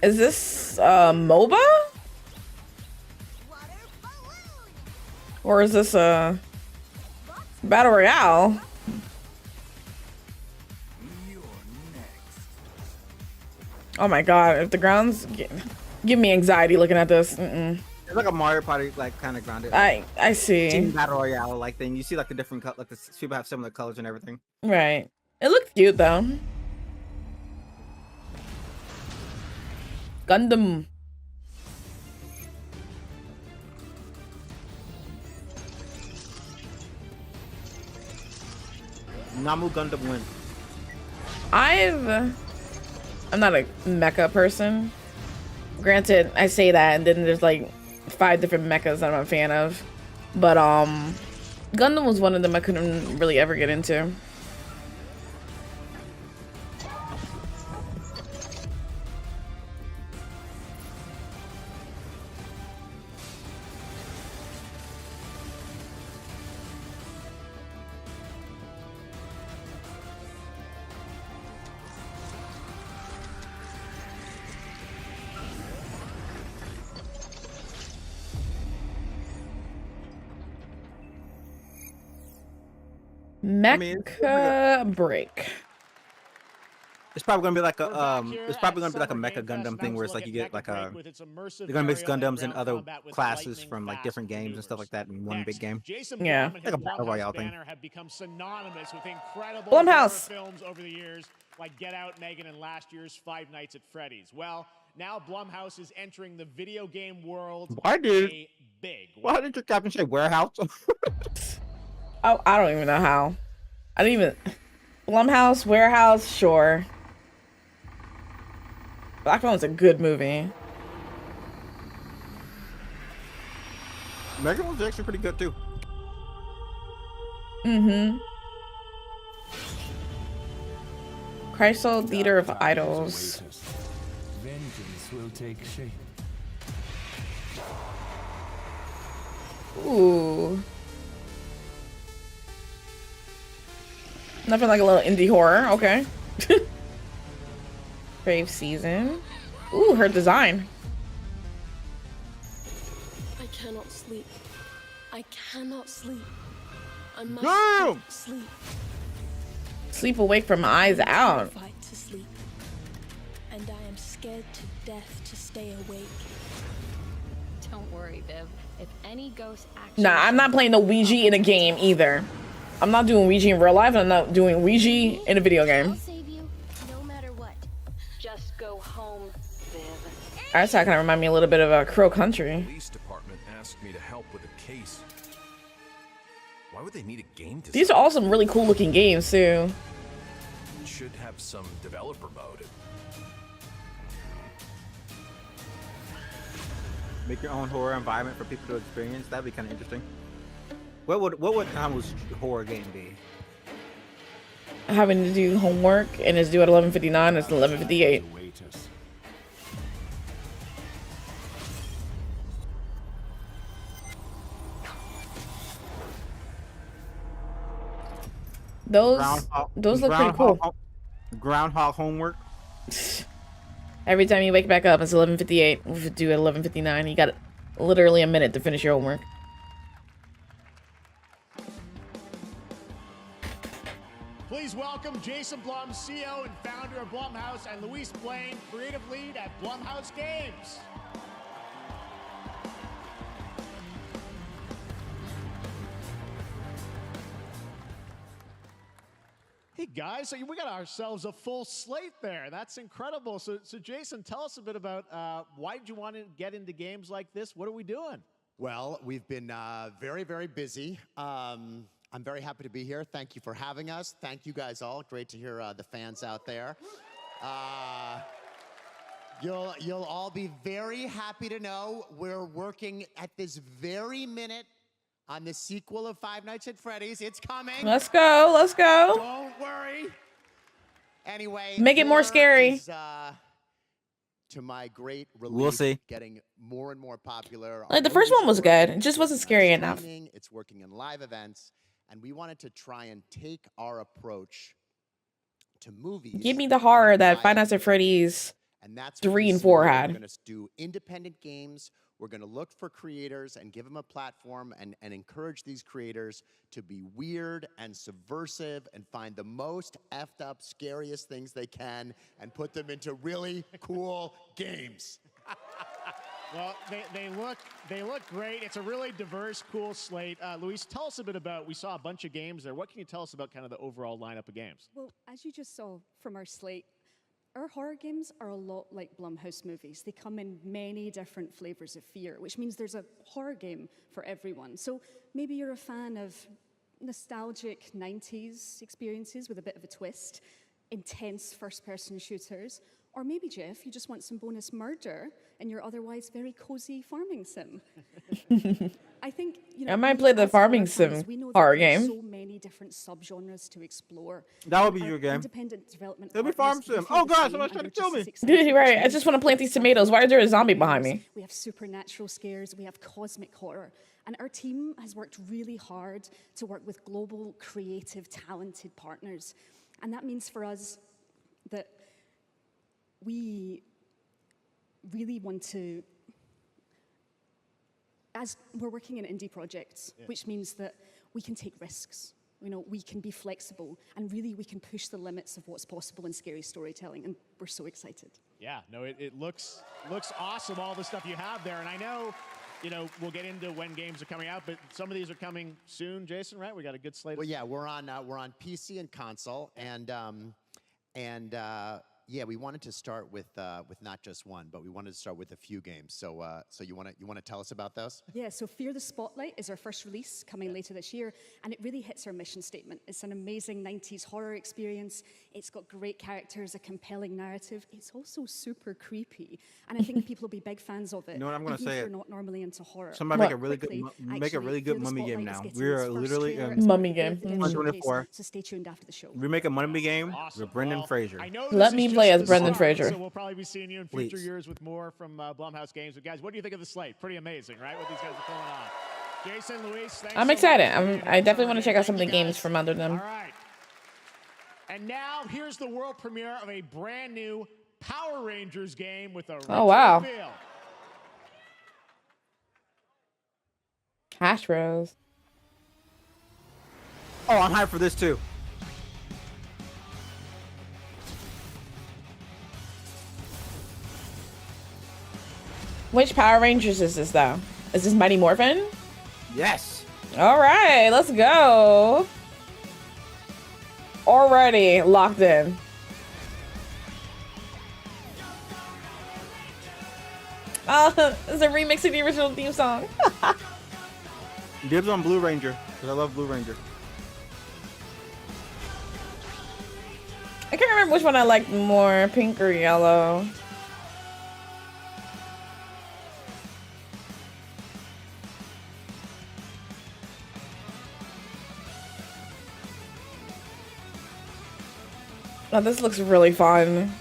Is this MOBA? Or is this a Battle Royale? Oh my god, if the grounds give me anxiety looking at this. It's like a Mario Party, like kind of grounded. I see. Team Battle Royale like thing. You see like the different like the people have similar colors and everything. Right. It looked cute though. Gundam. Namu Gundam win. I'm not a mecha person. Granted, I say that and then there's like 5 different mechas that I'm a fan of. But Gundam was one of them I couldn't really ever get into. Mecha break. It's probably gonna be like a it's probably gonna be like a Mecha Gundam thing where it's like you get like a they're gonna mix Gundams and other classes from like different games and stuff like that in one big game. Yeah. Like a battle royale thing. Have become synonymous with incredible Blumhouse. horror films over the years, like Get Out, Megan, and last year's Five Nights at Freddy's. Well, now Blumhouse is entering the video game world. Why did your captain say warehouse? Oh, I don't even know how. I didn't even. Blumhouse, Warehouse, sure. Black Phone's a good movie. Megan was actually pretty good too. Mm-hmm. Chrysal Theater of Idols. Vengeance will take shape. Ooh. Nothing like a little indie horror, okay. Brave Season. Ooh, her design. I cannot sleep. I cannot sleep. I must No! sleep. Sleep awake from eyes out. Fight to sleep. And I am scared to death to stay awake. Don't worry, Viv. If any ghost actually... Nah, I'm not playing the Ouija in a game either. I'm not doing Ouija in real life, and I'm not doing Ouija in a video game. I'll save you, no matter what. Just go home, Viv. That's kind of remind me a little bit of a Crow Country. Police department asked me to help with a case. Why would they need a game designer? These are all some really cool looking games too. Should have some developer mode. Make your own horror environment for people to experience. That'd be kind of interesting. What would Namu's horror game be? Having to do homework and it's due at 11:59. It's 11:58. Those look pretty cool. Groundhog homework. Every time you wake back up, it's 11:58. We'll do at 11:59. You got literally a minute to finish your homework. Please welcome Jason Blum, CEO and founder of Blumhouse, and Luis Blaine, creative lead at Blumhouse Games. Hey guys, so we got ourselves a full slate there. That's incredible. So Jason, tell us a bit about why did you want to get into games like this? What are we doing? Well, we've been very, very busy. I'm very happy to be here. Thank you for having us. Thank you guys all. Great to hear the fans out there. You'll all be very happy to know we're working at this very minute on the sequel of Five Nights at Freddy's. It's coming. Let's go. Let's go. Don't worry. Anyway, make it more scary. Is, to my great relief, We'll see. Getting more and more popular. Like the first one was good. It just wasn't scary enough. It's working in live events, and we wanted to try and take our approach to movies. Give me the horror that Five Nights at Freddy's 3 and 4 had. We're going to do independent games. We're going to look for creators and give them a platform and encourage these creators to be weird and subversive and find the most effed up, scariest things they can and put them into really cool games. Well, they look great. It's a really diverse, cool slate. Luis, tell us a bit about, we saw a bunch of games there. What can you tell us about kind of the overall lineup of games? Well, as you just saw from our slate, our horror games are a lot like Blumhouse movies. They come in many different flavors of fear, which means there's a horror game for everyone. So maybe you're a fan of nostalgic 90s experiences with a bit of a twist, intense first-person shooters, or maybe, Jeff, you just want some bonus murder in your otherwise very cozy farming sim. I think, you know, I might play the farming sim horror game. So many different subgenres to explore. That would be your game. Independent development. It'll be farm sim. Oh God, someone's trying to kill me. Right. I just want to plant these tomatoes. Why is there a zombie behind me? We have supernatural scares. We have cosmic horror. And our team has worked really hard to work with global, creative, talented partners. And that means for us that we really want to, as we're working in indie projects, which means that we can take risks. You know, we can be flexible, and really we can push the limits of what's possible in scary storytelling, and we're so excited. Yeah, no, it looks awesome, all the stuff you have there. And I know, you know, we'll get into when games are coming out, but some of these are coming soon, Jason, right? We got a good slate. Well, yeah, we're on PC and console, and yeah, we wanted to start with not just one, but we wanted to start with a few games. So so you want to tell us about those? Yeah, so Fear the Spotlight is our first release coming later this year, and it really hits our mission statement. It's an amazing 90s horror experience. It's got great characters, a compelling narrative. It's also super creepy, and I think people will be big fans of it. You know what I'm gonna even if say? you're not normally into horror. Somebody make a really good mummy game now. We're literally mummy game. 124. So stay tuned after the show. We make a mummy game with Brendan Fraser. Let me play as Brendan Fraser. So we'll probably be seeing you in future years with more from Blumhouse Games. But guys, what do you think of the slate? Pretty amazing, right? What these guys are pulling off. Jason, Luis, thanks. I'm excited. I definitely want to check out some of the games from under them. All right. And now here's the world premiere of a brand new Power Rangers game with a Oh, wow. feel. Astros. Oh, I'm hyped for this too. Which Power Rangers is this though? Is this Mighty Morphin? Yes. All right, let's go. Already locked in. It's a remix of the original theme song. Dibs on Blue Ranger, because I love Blue Ranger. I can't remember which one I liked more, pink or yellow. Oh, this looks really fun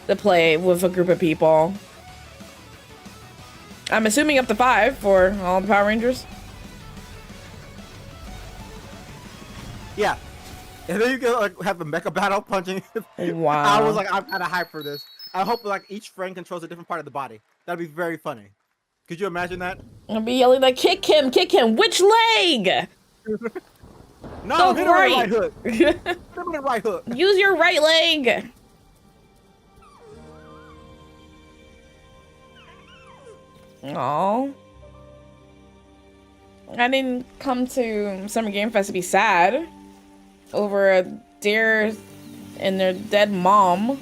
to play with a group of people. I'm assuming up to 5 for all the Power Rangers. Yeah. And then you can like have a mecha battle punching. Wow. I was like, I'm kind of hyped for this. I hope like each friend controls a different part of the body. That'd be very funny. Could you imagine that? I'll be yelling like, kick him, which leg? No, The hit him with a right hook. Hit him with a right hook. Use your right leg. Aww. I didn't come to Summer Game Fest to be sad over a deer and their dead mom.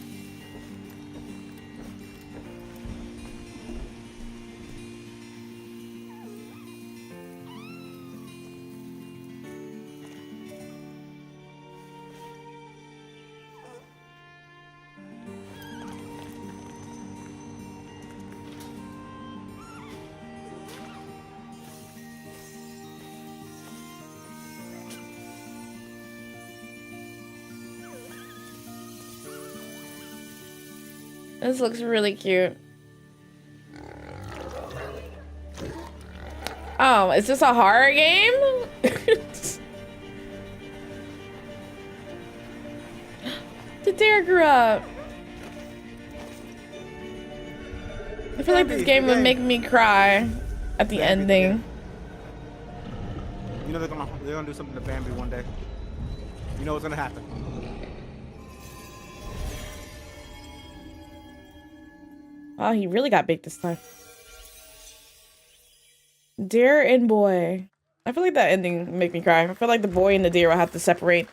This looks really cute. Oh, is this a horror game? The deer grew up. I feel like this game would make me cry at the ending. You know they're gonna do something to Bambi one day. You know what's gonna happen. Oh, he really got big this time. Deer and boy. I feel like that ending would make me cry. I feel like the boy and the deer will have to separate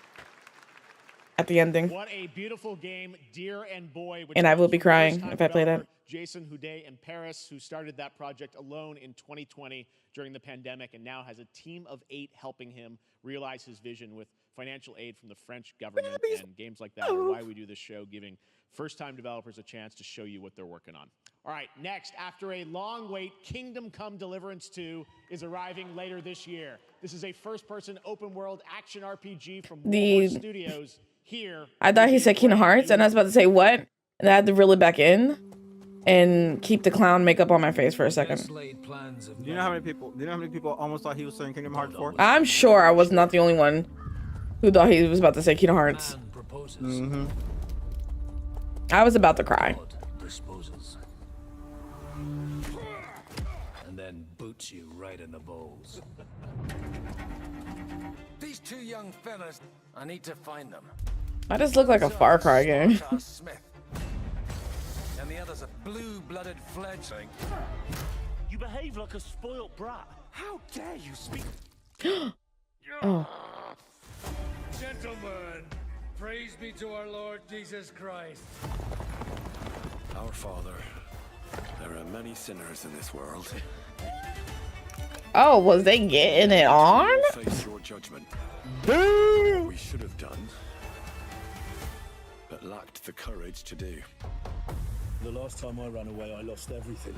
at the ending. What a beautiful game, Deer and Boy. And I will be crying if I play that. Jason Houdet in Paris, who started that project alone in 2020 during the pandemic and now has a team of 8 helping him realize his vision with financial aid from the French government. And games like that are why we do this show, giving first-time developers a chance to show you what they're working on. All right, next, after a long wait, Kingdom Come Deliverance 2 is arriving later this year. This is a first-person open-world action RPG from Warhorse Studios here. I thought he said Kingdom Hearts, and I was about to say what? And I had to reel it back in and keep the clown makeup on my face for a second. Do you know how many people? Do you know how many people almost thought he was saying Kingdom Hearts 4? I'm sure I was not the only one who thought he was about to say Kingdom Hearts. Mm-hmm. I was about to cry. Disposes. And then boots you right in the balls. These two young fellas. I need to find them. I just look like a Far Cry game. Smith. And the other's a blue-blooded fledgling. You behave like a spoilt brat. How dare you speak? Oh. Gentlemen, praise be to our Lord Jesus Christ. Our Father, there are many sinners in this world. Oh, was they getting it on? Face your judgment. We should have done, but lacked the courage to do. The last time I ran away, I lost everything.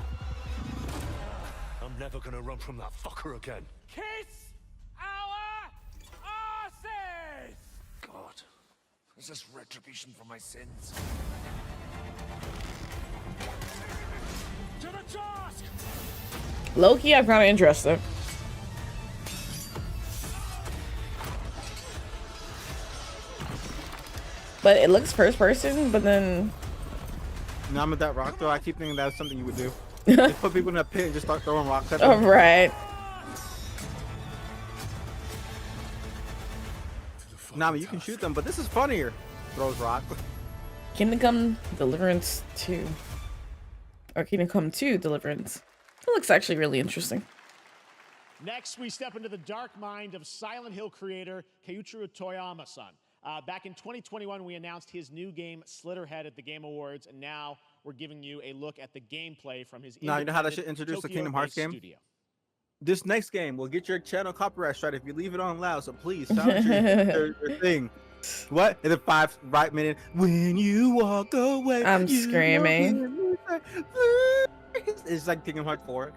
I'm never gonna run from that fucker again. Kiss our asses! God, is this retribution for my sins? To the task! Low-key, I'm kind of interested. But it looks first person, but then... Now I'm at that rock throw. I keep thinking that was something you would do. Just put people in a pit and just start throwing rocks at them. Oh, right. Namu, you can shoot them, but this is funnier. Throws rock. Kingdom Come Deliverance 2. Or Kingdom Come 2 Deliverance. It looks actually really interesting. Next, we step into the dark mind of Silent Hill creator Keiichiro Toyama-san. Back in 2021, we announced his new game, Slitterhead, at the Game Awards, and now we're giving you a look at the gameplay from his Now, you know how that shit introduced the Kingdom Hearts game? Studio. This next game will get your channel copyright strike if you leave it on loud, so please sound your thing. What? In the 5 right minute, when you walk away, I'm screaming. It's like Kingdom Hearts 4.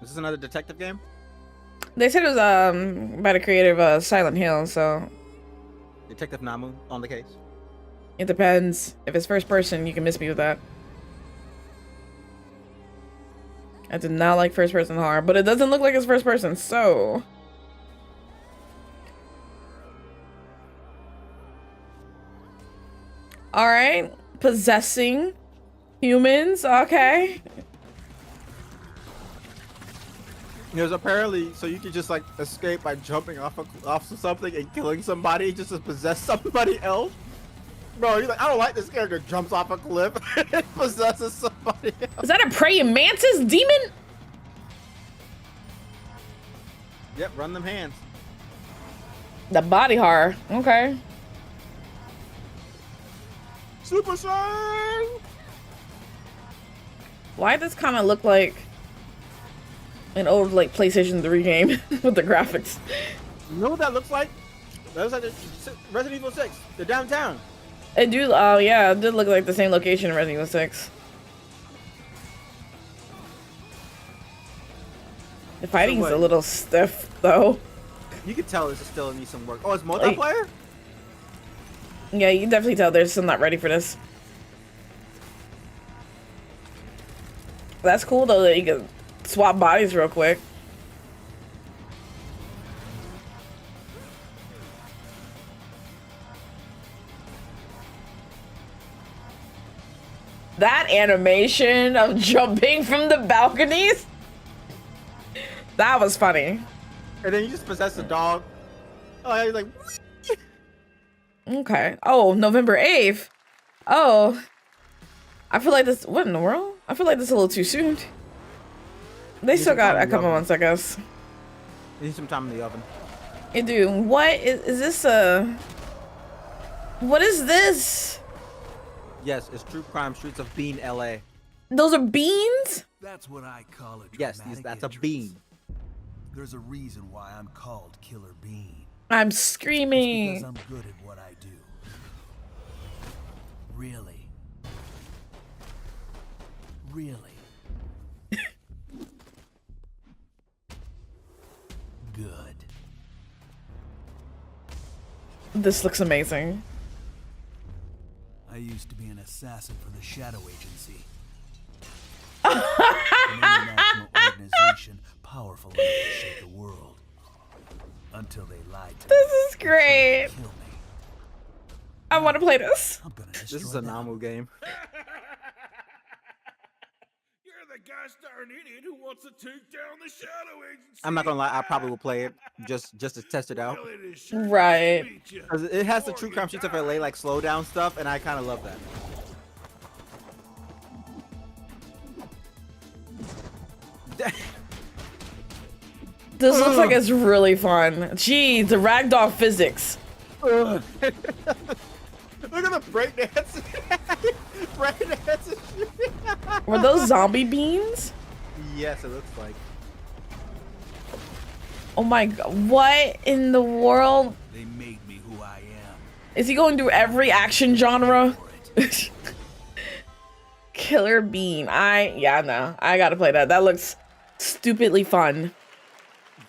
Is this another detective game? They said it was by the creator of Silent Hill, so Detective Namu on the case. it depends. If it's first person, you can miss me with that. I did not like first person horror, but it doesn't look like it's first person, so all right, possessing humans, okay. There's apparently, so you can just like escape by jumping off of something and killing somebody just to possess somebody else. Bro, you're like, I don't like this character. Jumps off a cliff and possesses somebody else. Is that a praying mantis demon? Yep, run them hands. The body horror, okay. Super Saiyan! Why does this kind of look like an old like PlayStation 3 game with the graphics? You know what that looks like? That looks like the Resident Evil 6. They're downtown. It do, oh yeah, it did look like the same location in Resident Evil 6. The fighting's a little stiff though. You can tell this still needs some work. Oh, it's multiplayer? Yeah, you can definitely tell they're still not ready for this. That's cool though that you can swap bodies real quick. That animation of jumping from the balconies, that was funny. And then you just possess a dog. Oh, you're like, okay. Oh, November 8th. Oh, I feel like this, what in the world? I feel like this is a little too soon. They still got a couple months, I guess. You need some time in the oven. You do. What is this what is this? Yes, it's True Crime Streets of Bean, LA. Those are beans? That's what I call a yes, that's a bean. There's a reason why I'm called Killer Bean. I'm screaming. It's because I'm good at what I do. Really. Really. Good. This looks amazing. I used to be an assassin for the Shadow Agency. An international organization powerful enough to shake the world. Until they lied to me. This is great. I want to play this. This is a Namu game. You're gosh darn idiot who wants to take down the Shadow Agency. I'm not gonna lie, I probably will play it just to test it out. Well, it is sure nice Right. to meet you. Because it has the Before true you crime sheets of die. LA like slow down stuff, and I kind of love that. This looks like it's really fun. Gee, the ragdoll physics. Look at the breakdance. Breakdance. Were those zombie beans? Yes, it looks like. Oh my god, what in the world? They made me who I am. Is he going through every action genre? Killer Bean. Yeah, no. I gotta play that. That looks stupidly fun.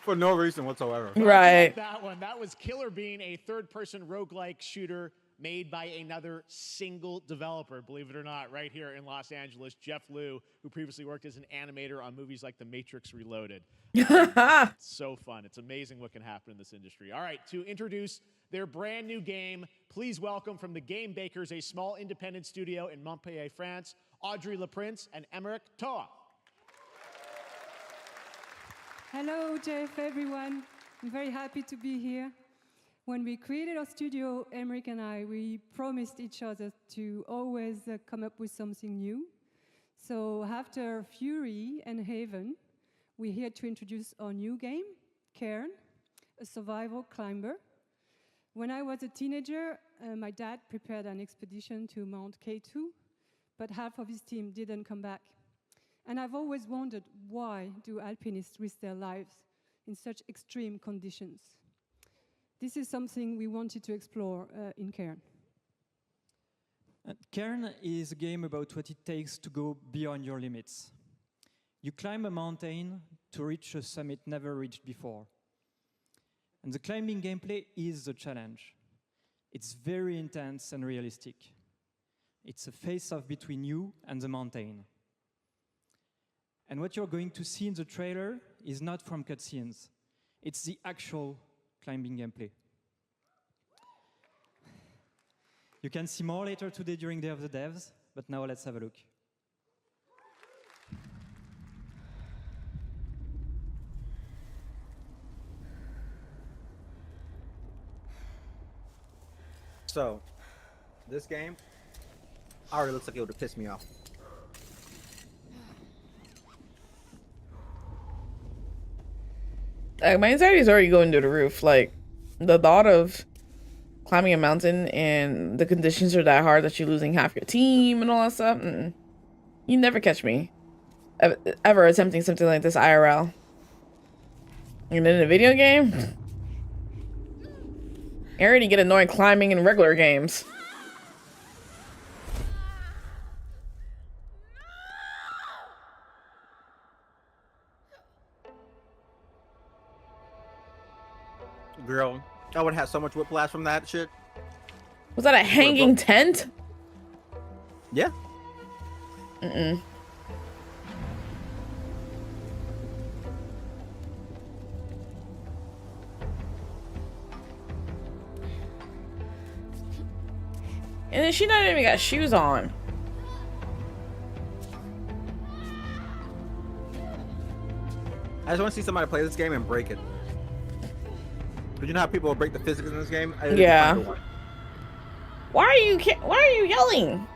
For no reason whatsoever. Right. That one. That was Killer Bean, a third-person roguelike shooter made by another single developer, believe it or not, right here in Los Angeles, Jeff Liu, who previously worked as an animator on movies like The Matrix Reloaded. It's so fun. It's amazing what can happen in this industry. All right, to introduce their brand new game, please welcome from the Game Bakers, a small independent studio in Montpellier, France, Audrey Laprince and Emmerich Toa. Hello, Jeff, everyone. I'm very happy to be here. When we created our studio, Emmerich and I, we promised each other to always come up with something new. So after Fury and Haven, we're here to introduce our new game, Cairn, a survival climber. When I was a teenager, my dad prepared an expedition to Mount K2, but half of his team didn't come back. And I've always wondered, why do alpinists risk their lives in such extreme conditions? This is something we wanted to explore in Cairn. Cairn is a game about what it takes to go beyond your limits. You climb a mountain to reach a summit never reached before. And the climbing gameplay is the challenge. It's very intense and realistic. It's a face-off between you and the mountain. And what you're going to see in the trailer is not from cutscenes. It's the actual climbing gameplay. You can see more later today during Day of the Devs, but now let's have a look. So, this game already looks like it would have pissed me off. My anxiety is already going to the roof. Like, the thought of climbing a mountain and the conditions are that hard that you're losing half your team and all that stuff. You never catch me ever attempting something like this IRL. And in a video game, I already get annoyed climbing in regular games. Girl, I would have so much whiplash from that shit. Was that a hanging tent? Yeah. Mm-mm. And then she not even got shoes on. I just want to see somebody play this game and break it. But you know how people will break the physics in this game? Yeah. Why are you yelling?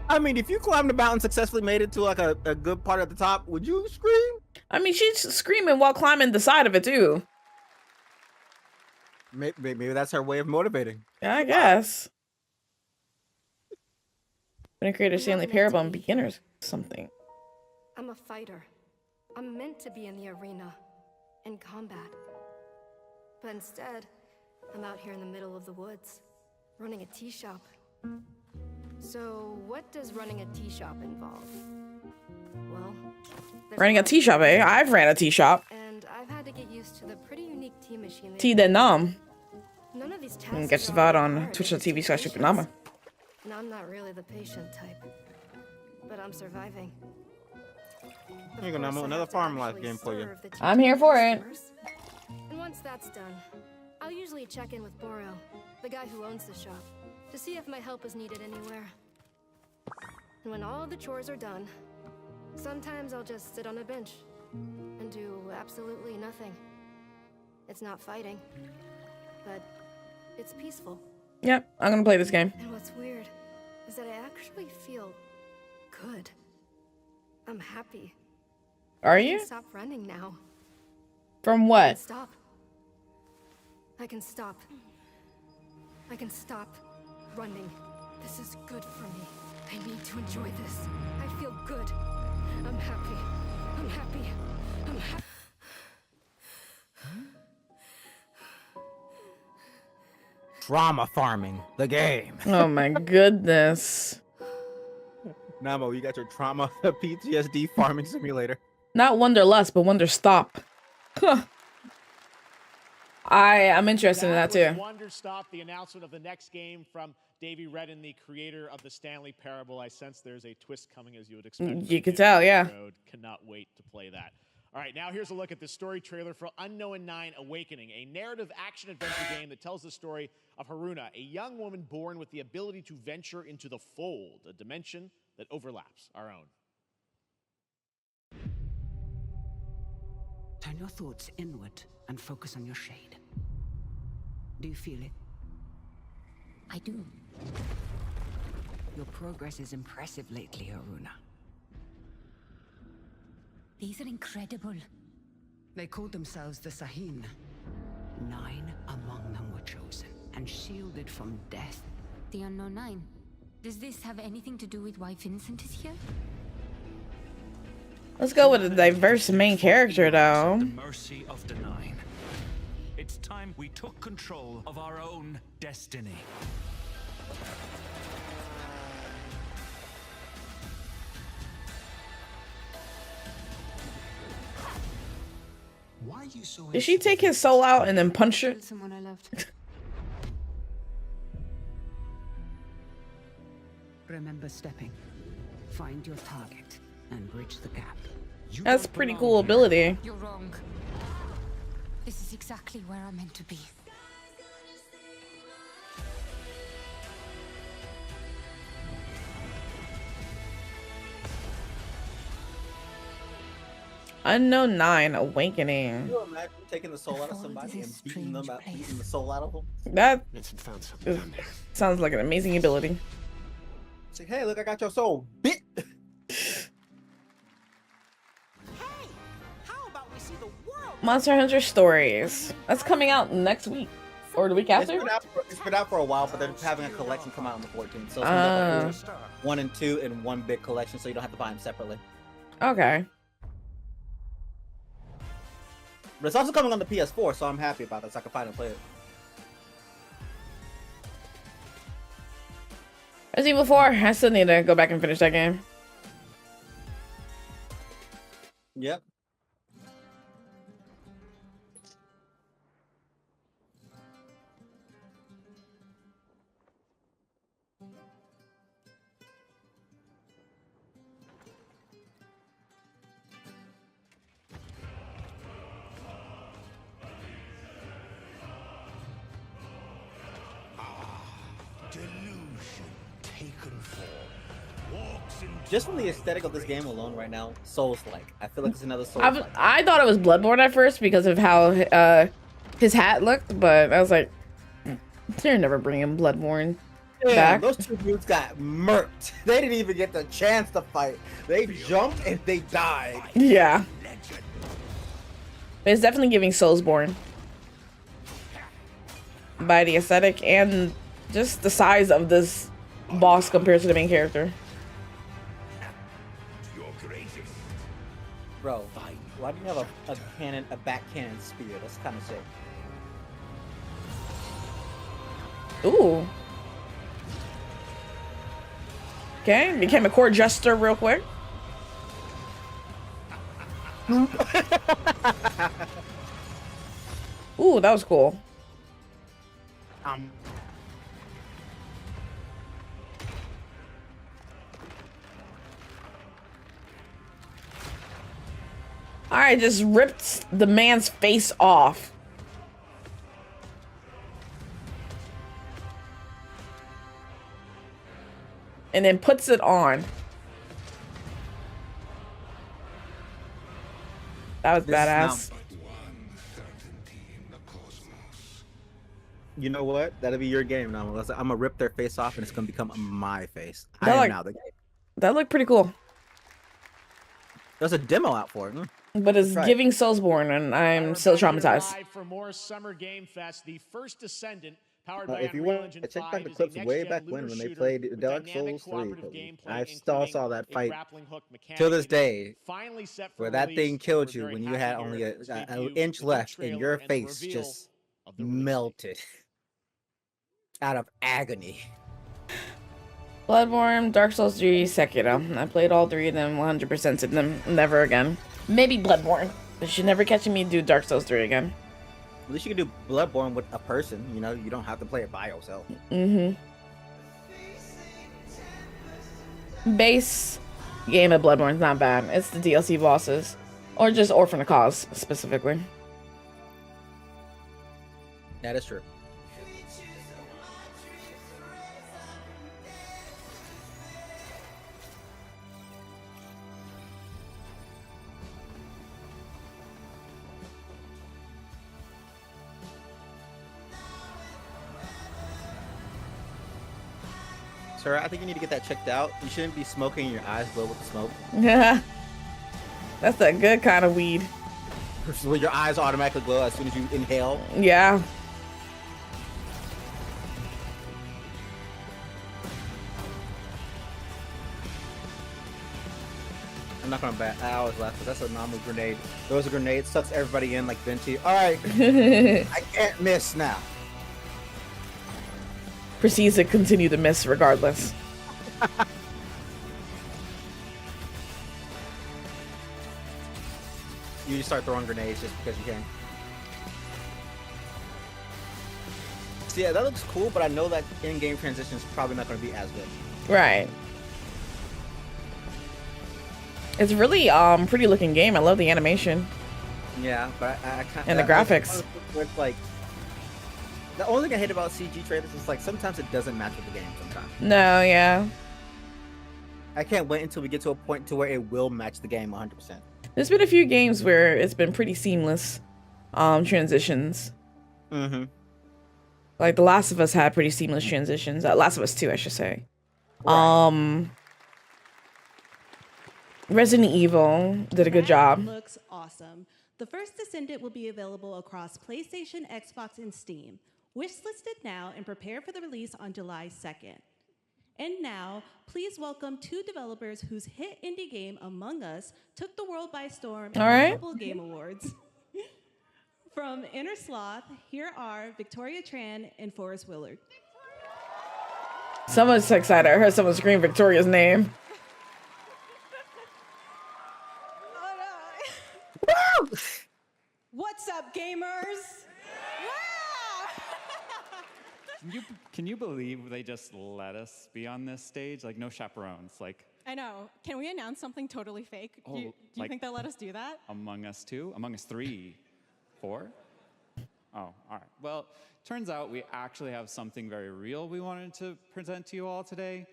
I mean, if you climbed the mountain, successfully made it to like a good part at the top, would you scream? I mean, she's screaming while climbing the side of it too. Maybe that's her way of motivating. Yeah, I guess. When a creator Stanley Parable on beginners something. I'm a fighter. I'm meant to be in the arena, in combat. But instead, I'm out here in the middle of the woods, running a tea shop. So, what does running a tea shop involve? Well, Running a tea shop, eh? I've ran a tea shop. And I've had to get used to the pretty unique tea machine. Tea de Nam. None of these tasks You can catch the VOD on twitch.tv/SuperNamu. And I'm not really the patient type. But I'm surviving. Here you go, Namu. Another farm life game for you. I'm here for it. And once that's done, I'll usually check in with Boro, the guy who owns the shop, to see if my help is needed anywhere. And when all the chores are done, Sometimes I'll just sit on a bench and do absolutely nothing. It's not fighting, but it's peaceful. Yep, I'm gonna play this game. And what's weird is that I actually feel good. I'm happy. Are I you? can stop running now. From I can what? stop. I can stop. I can stop running. This is good for me. I need to enjoy this. I feel good. I'm happy. I'm happy. I'm happy. Trauma farming, the game. Oh my goodness. Namu, you got your trauma PTSD farming simulator. Not Wonderlust, but Wonderstop. Huh. I'm interested in that too. Wonderstop, the announcement of the next game from Davey Redden, the creator of the Stanley Parable. I sense there's a twist coming, as you would expect. You could tell, yeah. Road. Cannot wait to play that. All right, now here's a look at the story trailer for Unknown 9 Awakening, a narrative action-adventure game that tells the story of Haruna, a young woman born with the ability to venture into the fold, a dimension that overlaps our own. Turn your thoughts inward and focus on your shade. Do you feel it? I do. Your progress is impressive lately, Haruna. These are incredible. They called themselves the Sahin. 9 among them were chosen and shielded from death. The Unknown 9. Does this have anything to do with why Vincent is here? Let's go with a diverse main character, though. The mercy of the 9. It's time we took control of our own destiny. Why are you so Did she take his soul out and then punch it? Someone I loved. Remember stepping. Find your target and bridge the gap. That's a pretty cool ability. You're wrong. This is exactly where I'm meant to be. Unknown 9 Awakening. Can you imagine taking the soul out of somebody and beating them out, beating the soul out of them? That Found sounds like an amazing ability. Say, hey, look, I got your soul, bit. Monster Hunter Stories. That's coming out next week. Or the week after? It's been out for a while, but they're having a collection come out on the 14th. So it's gonna be 1 and 2 in one big collection, so you don't have to buy them separately. Okay. But it's also coming on the PS4, so I'm happy about that, so I can finally play it. Resident Evil 4, I still need to go back and finish that game. Yep. Just from the aesthetic of this game alone right now, Souls-like. I feel like it's another Souls-like. I thought it was Bloodborne at first because of how his hat looked, but I was like, they're never bringing Bloodborne back. Those two dudes got murked. They didn't even get the chance to fight. They jumped and they died. Yeah. But it's definitely giving Soulsborne by the aesthetic and just the size of this boss compared to the main character. Bro, why do you have a cannon, a back cannon spear? That's kind of sick. Ooh. Okay, became a court jester real quick. Ooh, that was cool. Alright, just ripped the man's face off. And then puts it on. That was This is now- badass. You know what? That'll be your game now. I'm gonna rip their face off, and it's gonna become my face. I That am look- now the game. That looked pretty cool. There's a demo out for it. But it's Right. giving Soulsborne, and I'm still traumatized. Live for more Summer Game Fest, the first Descendant, powered by If you Unreal want Engine to check 5, back the is a clips way next-gen back looter when they shooter played with Dark dynamic Souls 3, cooperative gameplay, I still including saw that a fight grappling hook mechanic. till this It is day finally set for where that release, thing and killed we're you very when you happy had here only to an debut inch the new left and trailer your and the face reveal just of the release date. melted out of agony. Bloodborne, Dark Souls 3, Sekiro. I played all three of them, 100%ed them. Never again. Maybe Bloodborne. But you're never catching me do Dark Souls 3 again. At least you can do Bloodborne with a person. You know, you don't have to play it by yourself. Base game of Bloodborne's not bad. It's the DLC bosses. Or just Orphan of Cause, specifically. That is true. Sir, I think you need to get that checked out. You shouldn't be smoking and your eyes glow with the smoke. Yeah. That's a good kind of weed. Where your eyes automatically glow as soon as you inhale. Yeah. I'm not gonna bat. I always laugh because that's a Namu grenade. Throws a grenade, sucks everybody in like Venti. Alright. I can't miss now. Proceeds to continue to miss regardless. You just start throwing grenades just because you can. So yeah, that looks cool, but I know that in-game transition is probably not going to be as good. Right. It's really pretty looking game. I love the animation. Yeah, but I kind And the graphics. It's like the only thing I hate about CG trailers is like sometimes it doesn't match with the game. Sometimes. No, yeah. I can't wait until we get to a point to where it will match the game 100%. There's been a few games where it's been pretty seamless transitions. Mm-hmm. Like The Last of Us had pretty seamless transitions. Last of Us 2, I should say. Right. Resident Evil did a good job. Looks awesome. The first Descendant will be available across PlayStation, Xbox, and Steam. Wishlisted now and prepare for the release on July 2nd. And now, please welcome two developers whose hit indie game, Among Us, took the world by storm All at right. multiple game awards. From Inner Sloth, here are Victoria Tran and Forrest Willard. Someone's excited. I heard someone scream Victoria's name. What's up, gamers? Can you believe they just let us be on this stage? Like, no chaperones. Like, I know. Can we announce something totally fake? Oh, Do you like- think they'll let us do that? Among Us 2? Among Us 3? 4? Oh, all right. Well, turns out we actually have something very real we wanted to present to you all today.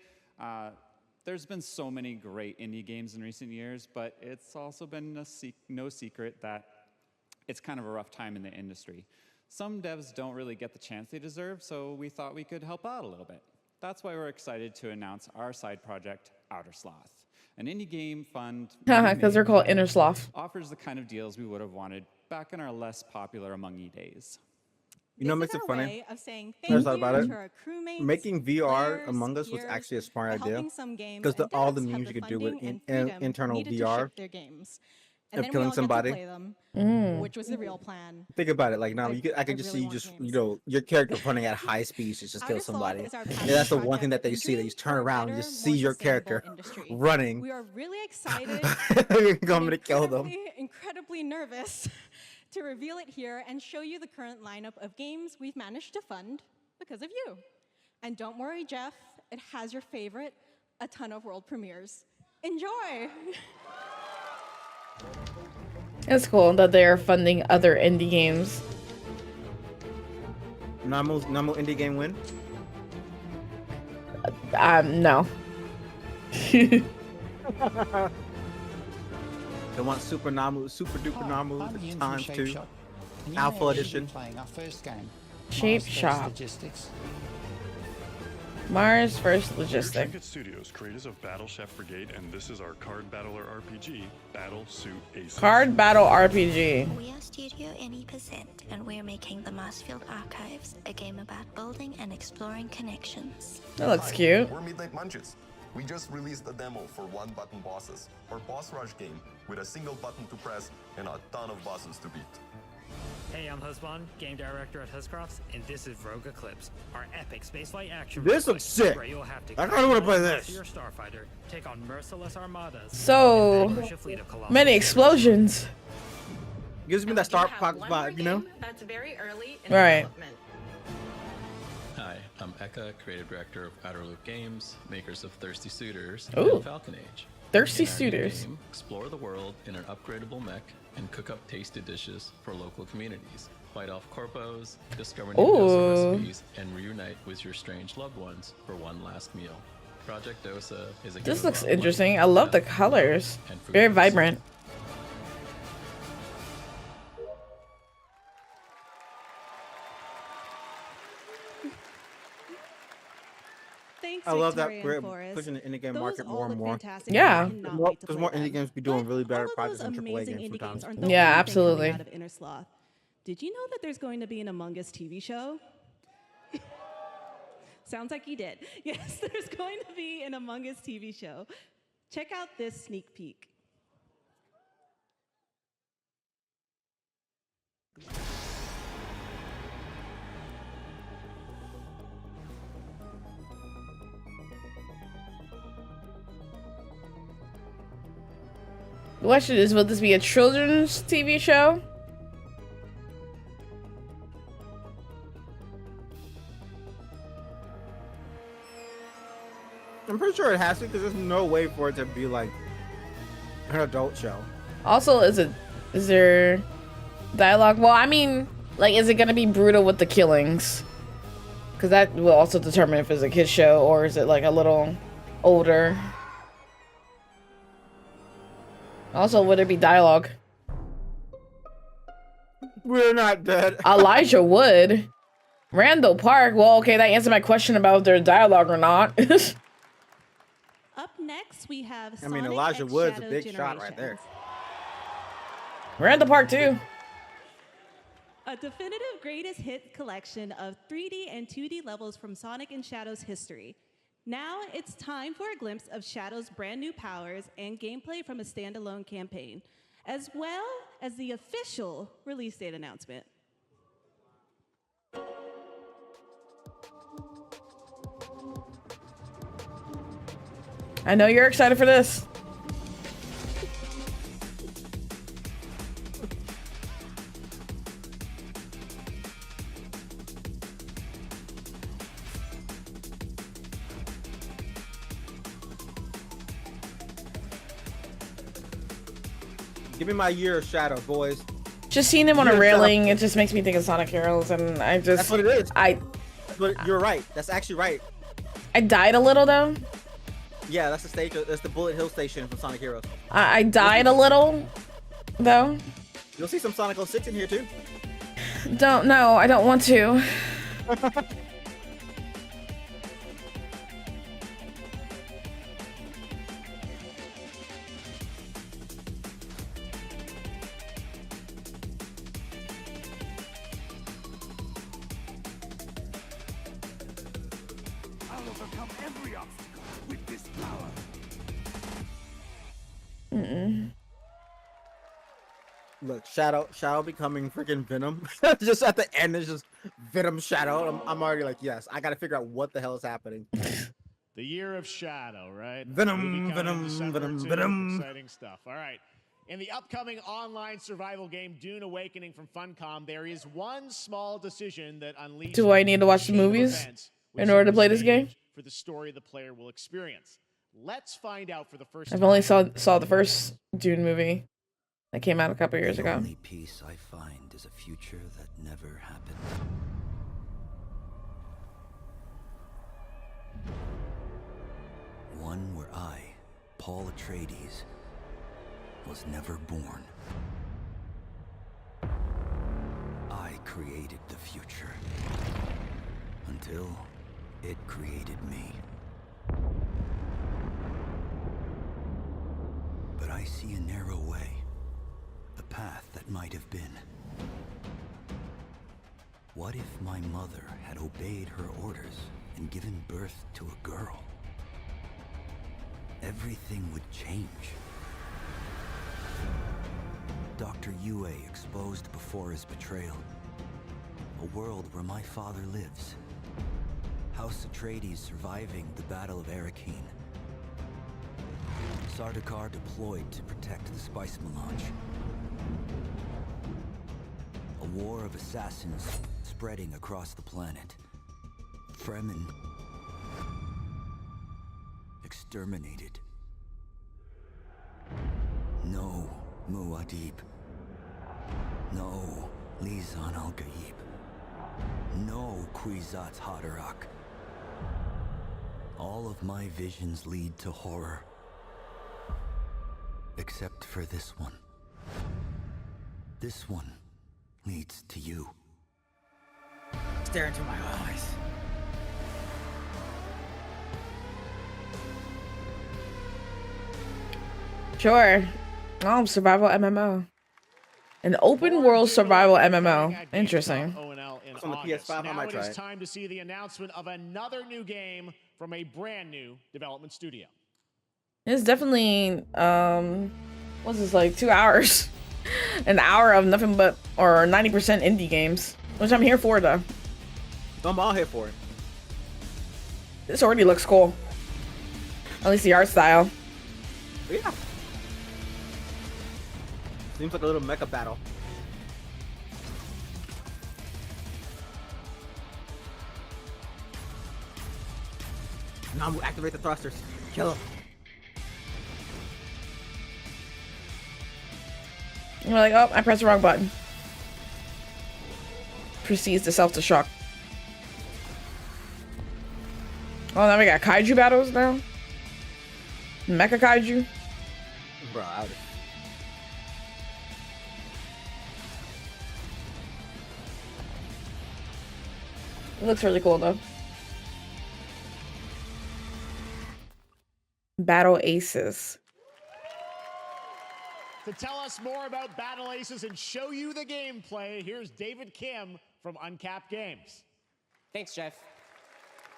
There's been so many great indie games in recent years, but it's also been no secret that it's kind of a rough time in the industry. Some devs don't really get the chance they deserve, so we thought we could help out a little bit. That's why we're excited to announce our side project, Outer Sloth. An indie game fund Because they're called Inner Sloth. offers the kind of deals we would have wanted back in our less popular Among E days. You know what This makes is it our funny? way of saying There's thank thought you about to it. our crewmates, Making VR players, Among Us was peers, actually a smart by idea. helping some games Because and all the devs have memes the you could do with funding and freedom internal needed to VR ship their games. And of then we killing all get to somebody. play them, which was the real plan. Think about it. Like now, I I could just really see you want just games. your character running at high speeds to just kill Outer Sloth somebody. is our And passion that's the one project thing that they and see. They dream just turn for a around and better, just see more your sustainable character industry. running. We are really excited Coming to kill them. incredibly nervous to reveal it here and show you the current lineup of games we've managed to fund because of you. And don't worry, Jeff, it has your favorite, a ton of world premieres. Enjoy! It's cool that they're funding other indie games. Namu indie game win. No. They want SuperNamu, Super Duper Namu I'm Ian from times Shape 2. Shop, and you Alpha may actually edition. be playing our first game, Shape Mars First Shop. Logistics. Mars First We're Logistic. Trinket Studios, creators of Battle Chef Brigade, and this is our card battler RPG, Battle Suit Aces. Card Battle RPG. We are Studio Any%, and we're making the Marsfield Archives, a game about building and exploring connections. That looks cute. We're Midnight Munches. We just released a demo for one-button bosses, our boss rush game, with a single button to press and a ton of bosses to beat. Hey, I'm Husband, game director at Huscrofts, and this is Rogue Eclipse, our epic spaceflight action. This looks sick. Where you'll have to I kinda wanna play this. Your starfighter, take on merciless armadas. So and push a fleet of colossal many explosions. Gives me that Star Fox vibe, you know? That's very early in right. development. Hi, I'm Eka, creative director of Outer Loop Games, makers of Thirsty Suitors Ooh. and Falcon Age. Thirsty In our new Suitors. game, explore the world in an upgradable mech and cook up tasty dishes for local communities. Fight off corpos, discover new Ooh. recipes, and reunite with your strange loved ones for one last meal. Project Dosa is a This game looks about life, interesting. I love the death, colors. and Very forgiveness. vibrant. Thanks, I love that Victoria we're and Forrest. pushing the indie game Those market all more and look more. fantastic. Yeah. I cannot wait to Because play more them. indie games be doing really better All of projects those than AAA amazing games indie sometimes. games aren't the Yeah, only thing absolutely. coming out of Inner Sloth. Did you know that there's going to be an Among Us TV show? Sounds like you did. Yes, there's going to be an Among Us TV show. Check out this sneak peek. The question is, will this be a children's TV show? I'm pretty sure it has to because there's no way for it to be like an adult show. Also, is there dialogue? Well, I mean, like, is it gonna be brutal with the killings? Because that will also determine if it's a kid's show or is it like a little older. Also, would there be dialogue? We're not dead. Elijah Wood. Randall Park. Well, okay, that answered my question about if there's dialogue or not. Up next, we have I mean, Sonic Elijah X Wood's a Shadow big shot right there. Generations. Randall Park too. A definitive greatest hit collection of 3D and 2D levels from Sonic and Shadow's history. Now it's time for a glimpse of Shadow's brand new powers and gameplay from a standalone campaign, as well as the official release date announcement. I know you're excited for this. Give me my year of Shadow, boys. Just seeing him on a Year of Shadow. railing, it just makes me think of Sonic Heroes, and I just That's what it is. I But you're right. That's actually right. died a little though. Yeah, that's the stage. That's the Bullet Hill station from Sonic Heroes. I died a little though. You'll see some Sonic 06 in here too. Don't know. I don't want to. I'll overcome every obstacle with this power. Look, Shadow becoming freaking Venom. Just at the end, it's just Venom Shadow. I'm already like, yes, I gotta figure out what the hell is happening. The year of Shadow, right? Venom, Movie coming Venom, December Venom, 2. Venom. Exciting stuff. All right. In the upcoming online survival game Dune Awakening from Funcom, there is one small decision that unleashes Do I need to watch the chain of movies events in order to play this game? for the story the player will experience. Let's find out for the first I've time. only saw the first Dune movie that came out a couple years The ago. only peace I find is a future that never happened. One where I, Paul Atreides, was never born. I created the future. Until it created me. But I see a narrow way. A path that might have been. What if my mother had obeyed her orders and given birth to a girl? Everything would change. Dr. Yue exposed before his betrayal. A world where my father lives. House Atreides surviving the Battle of Arrakeen. Sardaukar deployed to protect the spice melange. A war of assassins spreading across the planet. Fremen exterminated. No Muad'Dib. No Lisan al-Gaib. No Kwisatz Haderach. All of my visions lead to horror. Except for this one. This one leads to you. Stare into my eyes. Sure. Oh, survival MMO. An open world survival MMO. Interesting. It's on the PS5. I might try It is it. time to see the announcement of another new game from a brand new development studio. It's definitely what's this, like 2 hours? An hour of nothing but, or 90% indie games, which I'm here for though. I'm all here for it. This already looks cool. At least the art style. Yeah. Seems like a little mecha battle. Namu, activate the thrusters. Kill him. You're like, oh, I pressed the wrong button. Proceeds to self-destruct. Oh, now we got kaiju battles now. Mecha kaiju. Bro, out. It looks really cool though. Battle Aces. To tell us more about Battle Aces and show you the gameplay, here's David Kim from Uncapped Games. Thanks, Jeff.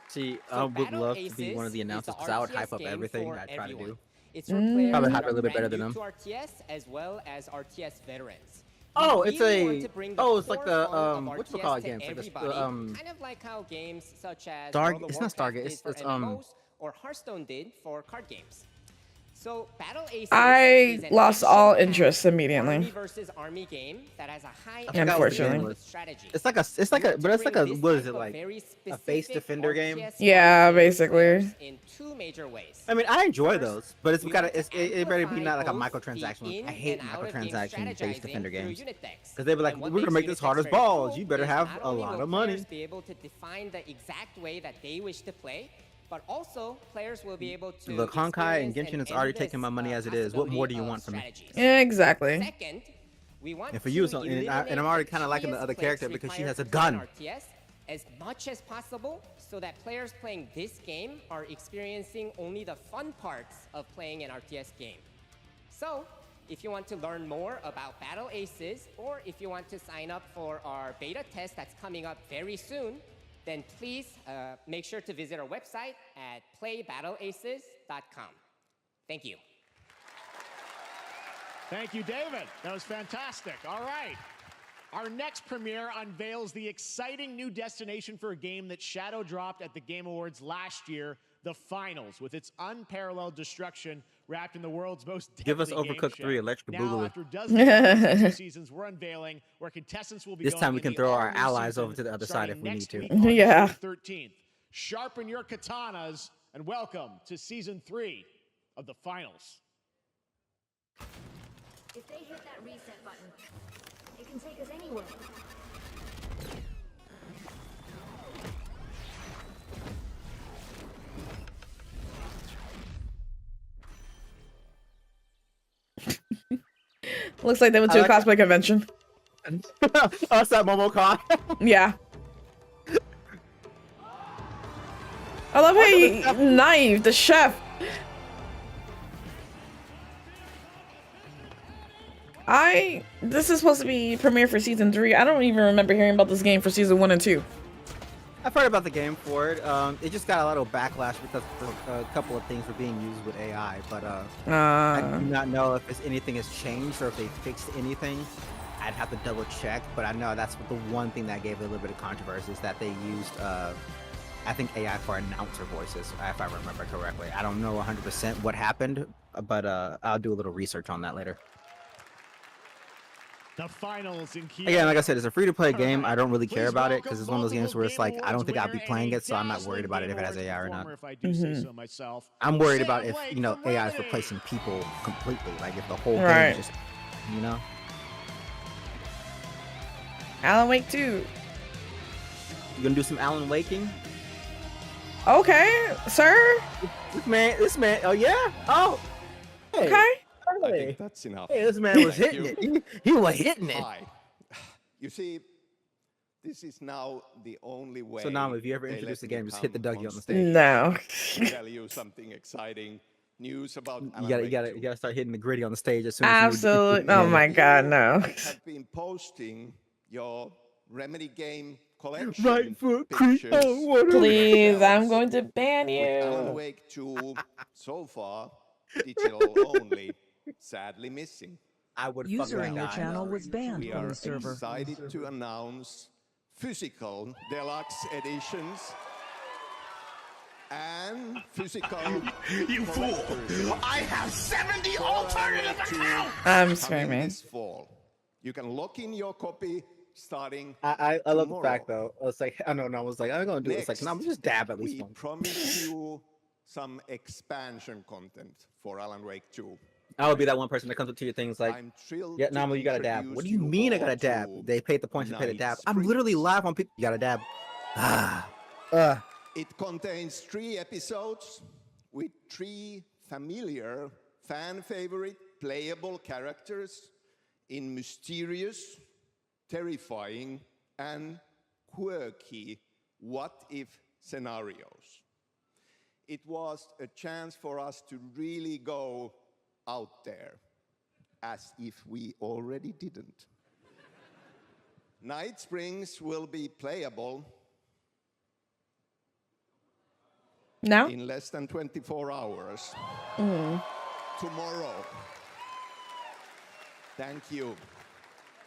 See, So I would Battle love to be Aces one of the is announcers the because I would RTS hype up game everything for I try to everyone. do. It's for players Probably that hype it a are little bit better brand than new them. to RTS as well as RTS veterans. Oh, We it's really want a. to bring the Oh, it's like core the fun of what's RTS called to games? Like everybody, the kind of like how games such as Star. World of It's not Warcraft Stargate. did It's for MMOs or Hearthstone did for card games. So Battle Aces I is an lost all action-packed interest army immediately. versus army game that has a high Unfortunately. strategy. It's like a. It's like a. But it's like a. What is it like? A face defender game. Yeah, basically. In two major ways. I mean, I enjoy those, but it's gotta. It better be not like a microtransaction. I hate microtransaction face defender games because they be like, we're gonna make this hard as balls. You better have a lot of money. Be able to define the exact way that they wish to play, but also players will be able to Look, Honkai and experience Genshin is an already endless, taking my money as it is. What more do you want from me? strategies. Yeah, exactly. Second, we want And for you, to and I'm already kind of liking the other character because she has a gun. RTS as much as possible so that players playing this game are experiencing only the fun parts of playing an RTS game. So, if you want to learn more about Battle Aces, or if you want to sign up for our beta test that's coming up very soon, then please make sure to visit our website at playbattleaces.com. Thank you. Thank you, David. That was fantastic. All right. Our next premiere unveils the exciting new destination for a game that shadow dropped at the Game Awards last year, the Finals, with its unparalleled destruction wrapped in the world's most deadly Give us game Overcooked show. 3 Electric Now, Boogaloo. after dozens of seasons, we're unveiling where contestants will be This going time we in can the throw our all-new allies season over to the other side if starting we need next to. week on Yeah. June 13th. Sharpen your katanas and welcome to Season 3 of the Finals. If they hit that reset button, it can take us anywhere. Looks like they went to a cosplay convention. Us at MomoCon. Yeah. I love how he knifed the chef. This is supposed to be premiere for season 3. I don't even remember hearing about this game for season 1 and 2. I've heard about the game for it. It just got a little backlash because a couple of things were being used with AI, but I do not know if anything has changed or if they fixed anything. I'd have to double check, but I know that's the one thing that gave it a little bit of controversy is that they used, I think, AI for announcer voices, if I remember correctly. I don't know 100% what happened, but I'll do a little research on that later. The finals in Kiev. Again, like I said, it's a free-to-play game. I don't really care about it because it's one of those games where it's like I don't think I'll be playing it, so I'm not worried about it if it has AI or not. I'm worried about if AI is replacing people completely, like if the whole game is just, Alan Wake 2. You gonna do some Alan Waking? Okay, sir. This man. Oh yeah. Oh. Hey. Okay. I think that's enough. Hey, this man was hitting it. He was hitting it. Hi. You see, this is now the only way. So now, if you ever introduce the game, just hit the Dougie on the stage. No. Tell you something exciting news about. You gotta start hitting the gritty on the stage as soon as Absolutely. Oh my God, no. I have been posting your Remedy game collection. Right foot creep. Please, I'm going to ban Alan you. Wake 2 so far digital only, sadly missing. I would User in your channel was banned We from are the server. excited to announce physical deluxe editions and physical. You fool! I have 70 alternative accounts! I'm screaming. This fall. You can lock in your copy starting. I love tomorrow. the fact though. I was like, I was like, I'm gonna do it. It's like, no, I'm just dab at least We one. promise you some expansion content for Alan Wake 2. I would be that one person that comes up to your things like, I'm thrilled yeah, to Namu, you gotta dab. introduce What do you you mean I all gotta dab? to They paid the points to pay the dab. Night I'm literally live on people. You gotta dab. It contains 3 episodes with 3 familiar, fan-favorite, playable characters in mysterious, terrifying, and quirky what-if scenarios. It was a chance for us to really go out there, as if we already didn't. Night Springs will be playable now in less than 24 hours. Tomorrow. Thank you.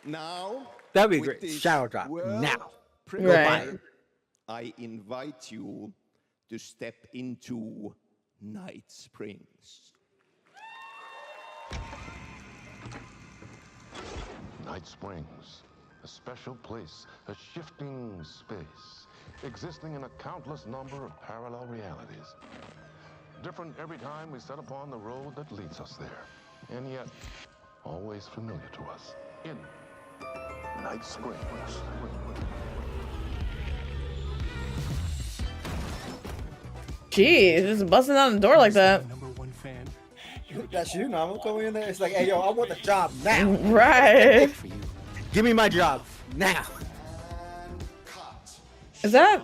Now, That'd be with great. this Shadow drop world now. premiere, I invite you to step into Night Springs. Night Springs, a special place, a shifting space, existing in a countless number of parallel realities. Different every time we set upon the road that leads us there, and yet always familiar to us. In Night Springs. Jeez, just busting down the door like that. That's you, Namu. Coming in there. It's like, hey, yo, I want the job now. Right. Give me my job now. Is that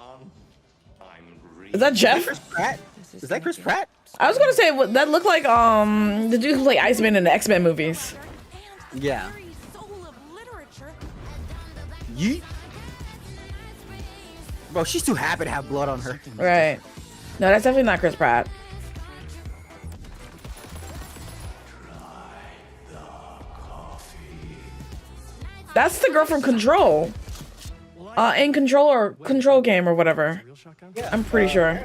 Jeff? Chris Pratt? Is that Chris Pratt? I was gonna say that looked like the dude who played Iceman in the X-Men movies. Yeah. Yeet. Bro, she's too happy to have blood on her. Right. No, that's definitely not Chris Pratt. That's the girl from Control. In Control or Control game or whatever. I'm pretty sure.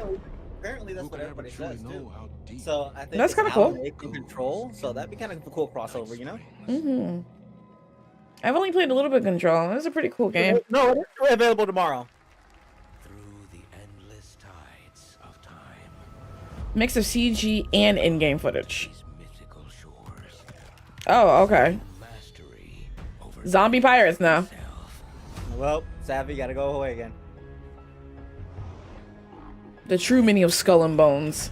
Apparently that's what everybody says too. So I think That's kinda cool. Control, so that'd be kind of a cool crossover, you know? Mm-hmm. I've only played a little bit of Control. It's a pretty cool game. No, it's available tomorrow. Mix of CG and in-game footage. Oh, okay. Zombie pirates now. Well, Savvy gotta go away again. The true meaning of Skull and Bones.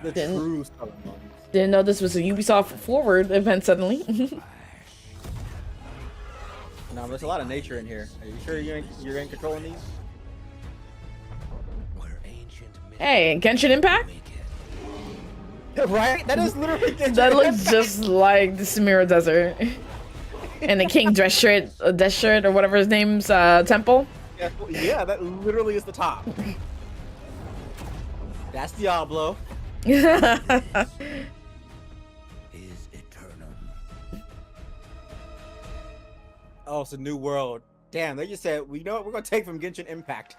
The true Skull and Bones. Didn't know this was a Ubisoft Forward event suddenly. No, there's a lot of nature in here. Are you sure you're in controlling these? Hey, Genshin Impact? Right? That is literally Genshin That looks Impact. just like the Samira Desert. And the King Deshret, or whatever his name's, temple. Yeah, that literally is the top. That's Diablo. Oh, it's a new world. Damn, they just said, you know what? We're gonna take from Genshin Impact.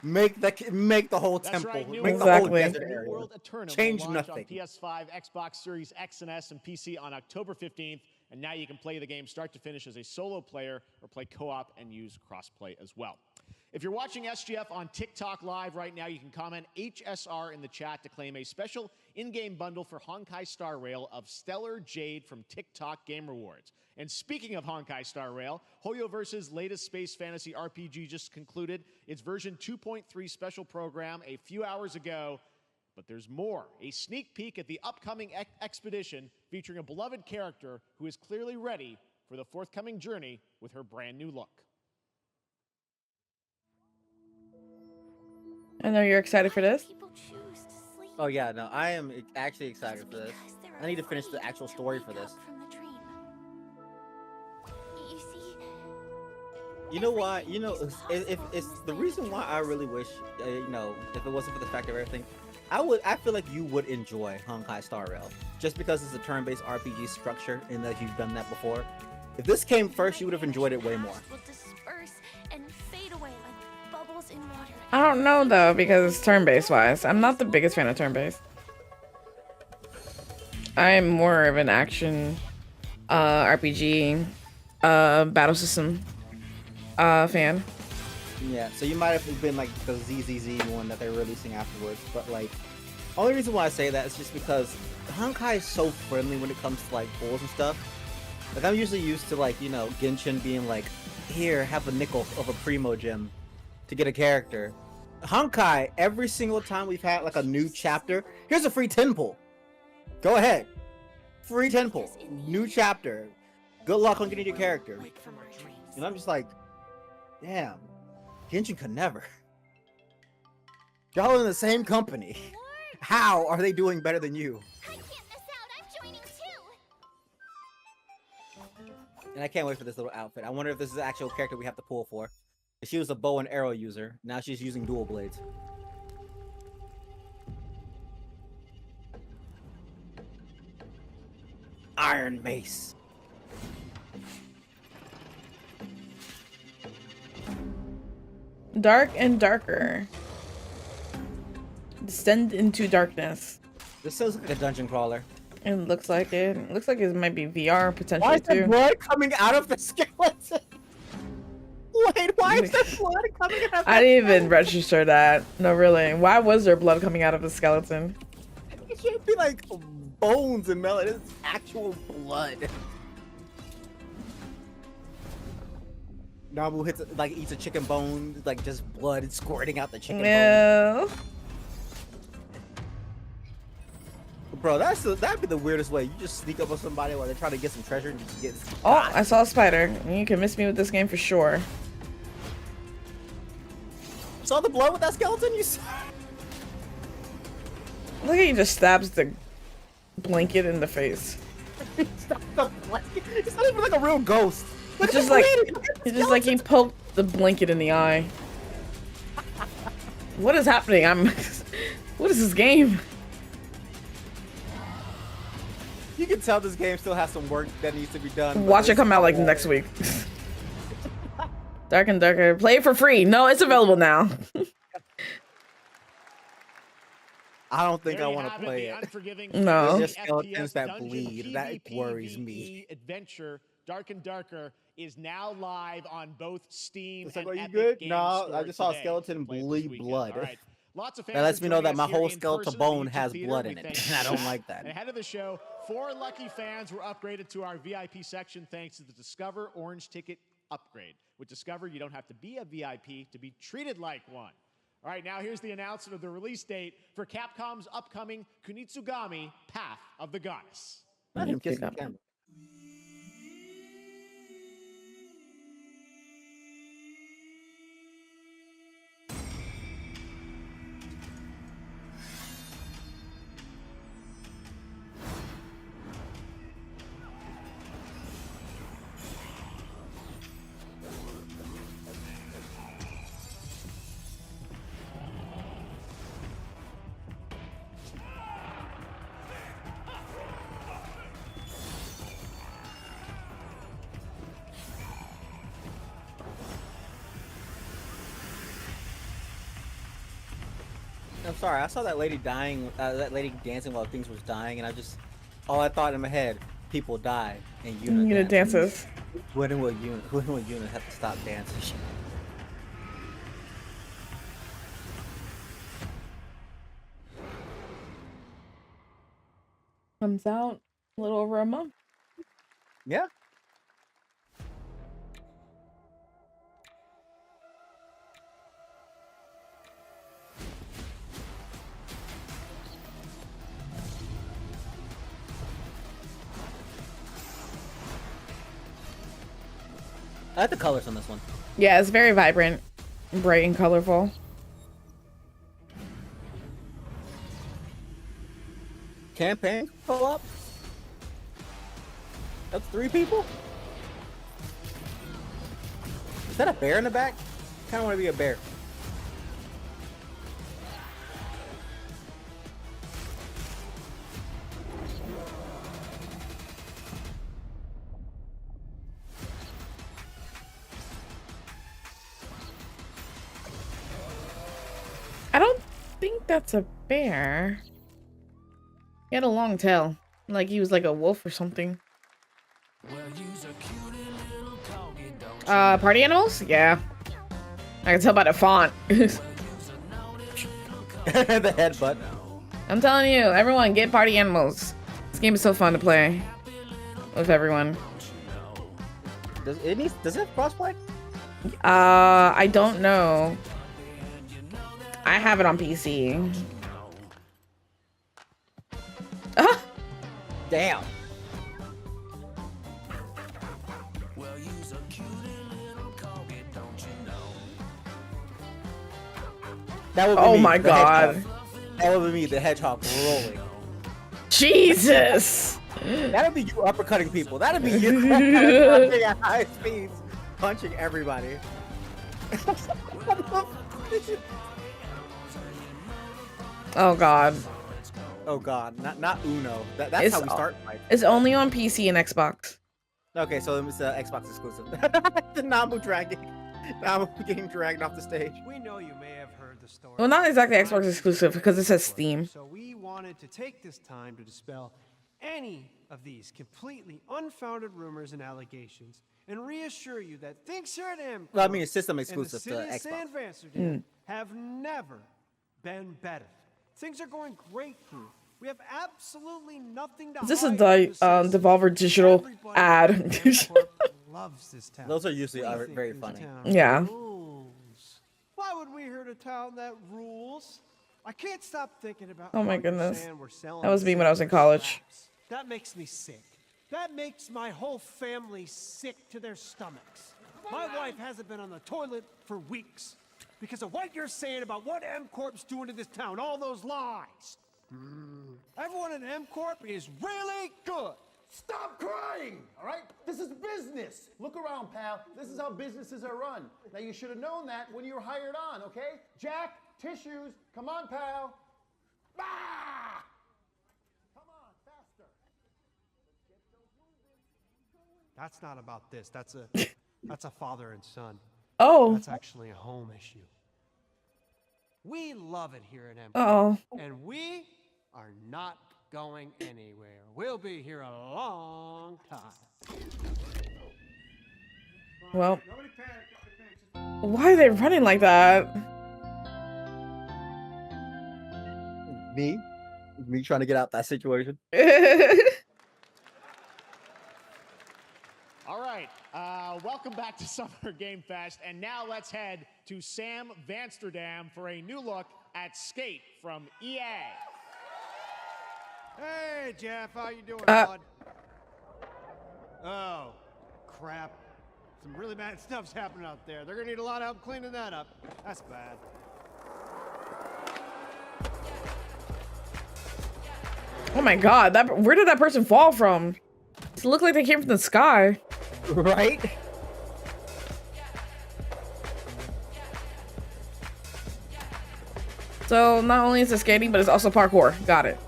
Make the whole temple. Right, Make the whole desert area. Change nothing. On PS5, Xbox Series X and S, and PC on October 15th. And now you can play the game start to finish as a solo player or play co-op and use crossplay as well. If you're watching SGF on TikTok Live right now, you can comment HSR in the chat to claim a special in-game bundle for Honkai Star Rail of Stellar Jade from TikTok Game Rewards. And speaking of Honkai Star Rail, Hoyoverse's latest space fantasy RPG just concluded its version 2.3 special program a few hours ago. But there's more. A sneak peek at the upcoming expedition featuring a beloved character who is clearly ready for the forthcoming journey with her brand new look. I know you're excited for this. Oh yeah, no, I am actually excited for this. I need to finish the actual story for this. You know why? You know, if it's the reason why I really wish, you know, if it wasn't for the fact of everything, I feel like you would enjoy Honkai Star Rail just because it's a turn-based RPG structure and that you've done that before. If this came first, you would have enjoyed it way more. I don't know though, because turn-based wise, I'm not the biggest fan of turn-based. I am more of an action RPG battle system fan. Yeah, so you might have been like the ZZZ one that they're releasing afterwards, but like, only reason why I say that is just because Honkai is so friendly when it comes to like pulls and stuff. Like I'm usually used to like, you know, Genshin being like, here, have a nickel of a Primo gem to get a character. Honkai, every single time we've had like a new chapter, here's a free 10 pull. Go ahead. Free 10 pull. New chapter. Good luck on getting your character. And I'm just like, damn. Genshin could never. Y'all are in the same company. How are they doing better than you? And I can't wait for this little outfit. I wonder if this is the actual character we have to pull for. She was a bow and arrow user. Now she's using dual blades. Iron Mace. Dark and darker. Descend into darkness. This sounds like a dungeon crawler. It looks like it. It looks like it might be VR potentially why is too. there blood coming out of the skeleton? Wait, why is there blood coming out of the I didn't even register that. No, really. Why was there blood coming out of the skeleton? It should be like bones and melon. It's actual blood. Namu hits like eats a chicken bone, like just blood squirting out the chicken bone. Bro, that'd be the weirdest way. You just sneak up on somebody while they're trying to get some treasure and just get. Oh, I saw a spider. You can miss me with this game for sure. Saw the blood with that skeleton? You saw? Look at he just stabs the blanket in the face. It's not even like a real ghost. It's just like he poked the blanket in the eye. What is happening? What is this game? You can tell this game still has some work that needs to be done. Watch it come out like next week. Dark and darker. Play it for free. No, it's available now. I don't think I want to play it. No. There's just skeletons that bleed. That worries me. Adventure Dark and Darker is now live on both Steam It's like, and are you Epic good? Games No, Store I just saw a today. skeleton bleed blood. All right. Lots of fans That lets me know that my whole joining us here in skeletal person at bone the YouTube has Theater. blood We in it, thank and I don't you. like that. And ahead of the show, 4 lucky fans were upgraded to our VIP section thanks to the Discover Orange Ticket upgrade. With Discover, you don't have to be a VIP to be treated like one. All right, now here's the announcement of the release date for Capcom's upcoming Kunitsugami Path of the Goddess. Let him kiss the camera. I'm sorry, I saw that lady dying, that lady dancing while things was dying, and all I thought in my head, people die, and Yuna dances. When will Yuna have to stop dancing? Comes out a little over a month. Yeah. I like the colors on this one. Yeah, it's very vibrant, bright and colorful. Campaign co-op? That's 3 people? Is that a bear in the back? I kinda wanna be a bear. I don't think that's a bear. He had a long tail. Like he was like a wolf or something. Party animals? Yeah. I can tell by the font. The headbutt. I'm telling you, everyone get party animals. This game is so fun to play with everyone. Does it have crossplay? I don't know. I have it on PC. Ah! Damn. That would be oh me, my god. Hedgehog. That would be me, the hedgehog rolling. Jesus! That'd be you uppercutting people. That'd be you punching at high speeds, punching everybody. Oh god. Oh god, not Uno. That's how we start fights. It's only on PC and Xbox. Okay, so it's Xbox exclusive. The Namu getting dragged off the stage. We know you may have heard the story. Well, not exactly Xbox exclusive because it says Steam. So we wanted to take this time to dispel any of these completely unfounded rumors and allegations and reassure you that things here at M. Well, I mean, it's system exclusive to Xbox. San Vansterdam have never been better. Things are going great here. We have absolutely nothing to Is this a hide. Devolver Digital ad? Loves this town. Those are usually very funny. Yeah. Rules. Why would we hear a town that rules? I can't stop thinking about. Oh my how goodness. saying we're selling That was me when I was in college. That makes me sick. That makes my whole family sick to their stomachs. My wife hasn't been on the toilet for weeks because of what you're saying about what M Corp's doing to this town. All those lies. Everyone in M Corp is really good. Stop crying, all right? This is business. Look around, pal. This is how businesses are run. Now, you should have known that when you were hired on, okay? Jack, tissues. Come on, pal. Ah! Come on, faster. That's not about this. That's a father and son. Oh. That's actually a home issue. We love it here at M. Uh-oh. And we are not going anywhere. We'll be here a long time. Well, why are they running like that? Me trying to get out that situation. All right. welcome back to Summer Game Fest, and now let's head to Sam Vansterdam for a new look at Skate from EA. Hey, Jeff, how you doing, bud? Oh, crap. Some really bad stuff's happening out there. They're gonna need a lot of help cleaning that up. That's bad. Oh my god, where did that person fall from? It looked like they came from the sky. Right? So not only is it skating, but it's also parkour. Got it.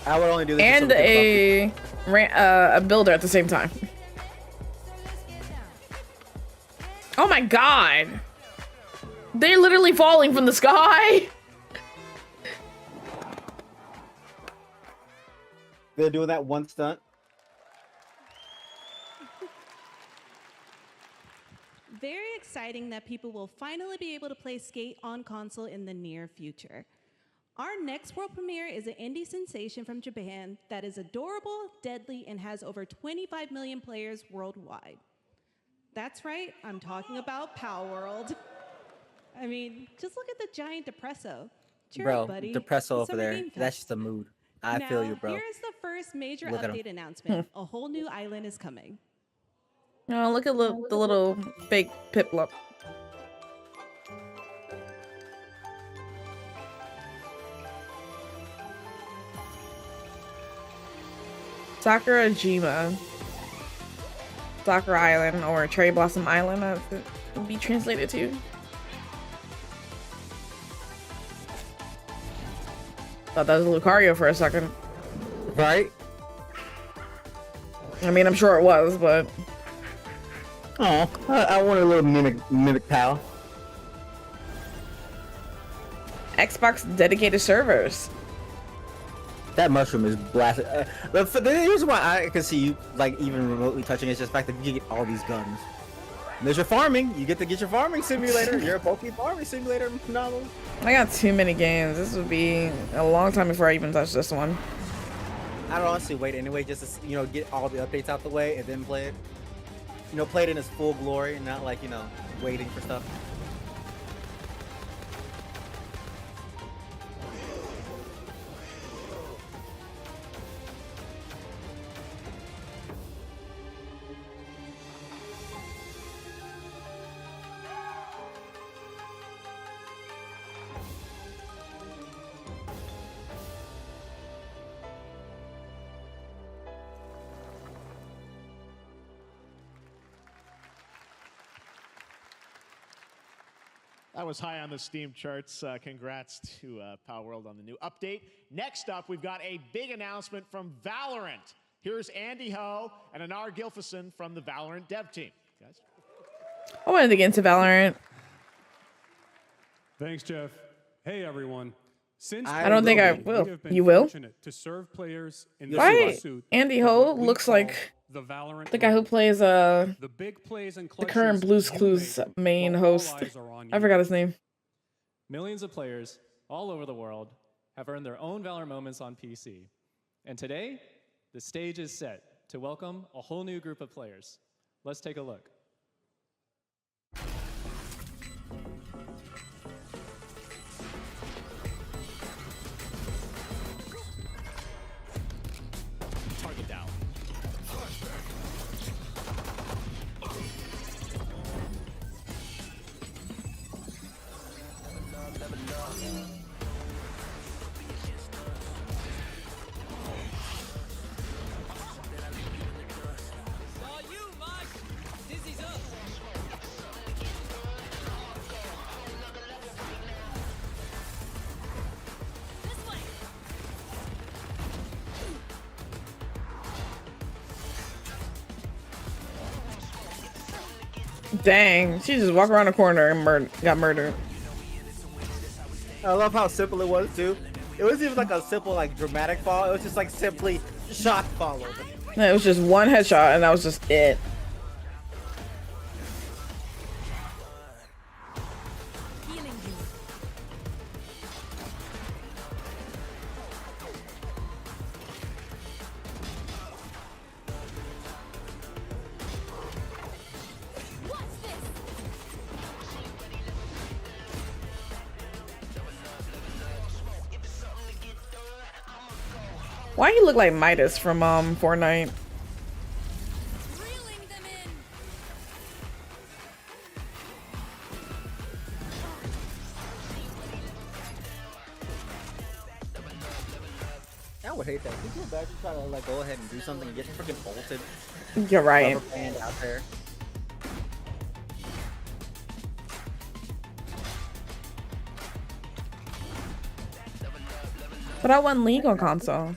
I would only do this. And a builder at the same time. Oh my god! They're literally falling from the sky. They're doing that one stunt. Very exciting that people will finally be able to play Skate on console in the near future. Our next world premiere is an indie sensation from Japan that is adorable, deadly, and has over 25 million players worldwide. That's right, I'm talking about Pow World. I mean, just look at the giant Depresso. Cheer Bro, up, buddy. Depresso It's over Summer there. Game Fest. That's just a mood. I feel you, bro. Here's the first major Look at 'em. update announcement. A whole new island is coming. Oh, look at the little fake Piplup. Sakurajima. Sakura Island, or Cherry Blossom Island, as it would be translated to. Thought that was Lucario for a second. Right? I mean, I'm sure it was, but... Oh, I want a little mimic pal. Xbox dedicated servers. That mushroom is blasted. The reason why I can see you like even remotely touching it is just the fact that you get all these guns. And there's your farming. You get to get your farming simulator. Your Poke farming simulator novel. I got too many games. This would be a long time before I even touch this one. I'd honestly wait anyway, just to get all the updates out the way and then play it. Play it in its full glory, not like waiting for stuff. That was high on the Steam charts. Congrats to Pow World on the new update. Next up, we've got a big announcement from Valorant. Here's Andy Ho and Anar Gilfison from the Valorant dev team. Guys. I wanted to get into Valorant. Thanks, Jeff. Hey, everyone. Since I don't think I will. You will? To serve players in the Right. suit Andy Ho looks like the guy who plays the current Blue's Clues main host. I forgot his name. Millions of players all over the world have earned their own Valor moments on PC. And today, the stage is set to welcome a whole new group of players. Let's take a look. Target down. Dang, she just walked around the corner and got murdered. I love how simple it was too. It wasn't even like a simple dramatic fall. It was just simply shot follow. It was just one headshot and that was just it. Why he look like Midas from Fortnite? I would hate that. Could you imagine trying to like go ahead and do something and get freaking bolted? You're right. Rubber band out there. But I want League on console.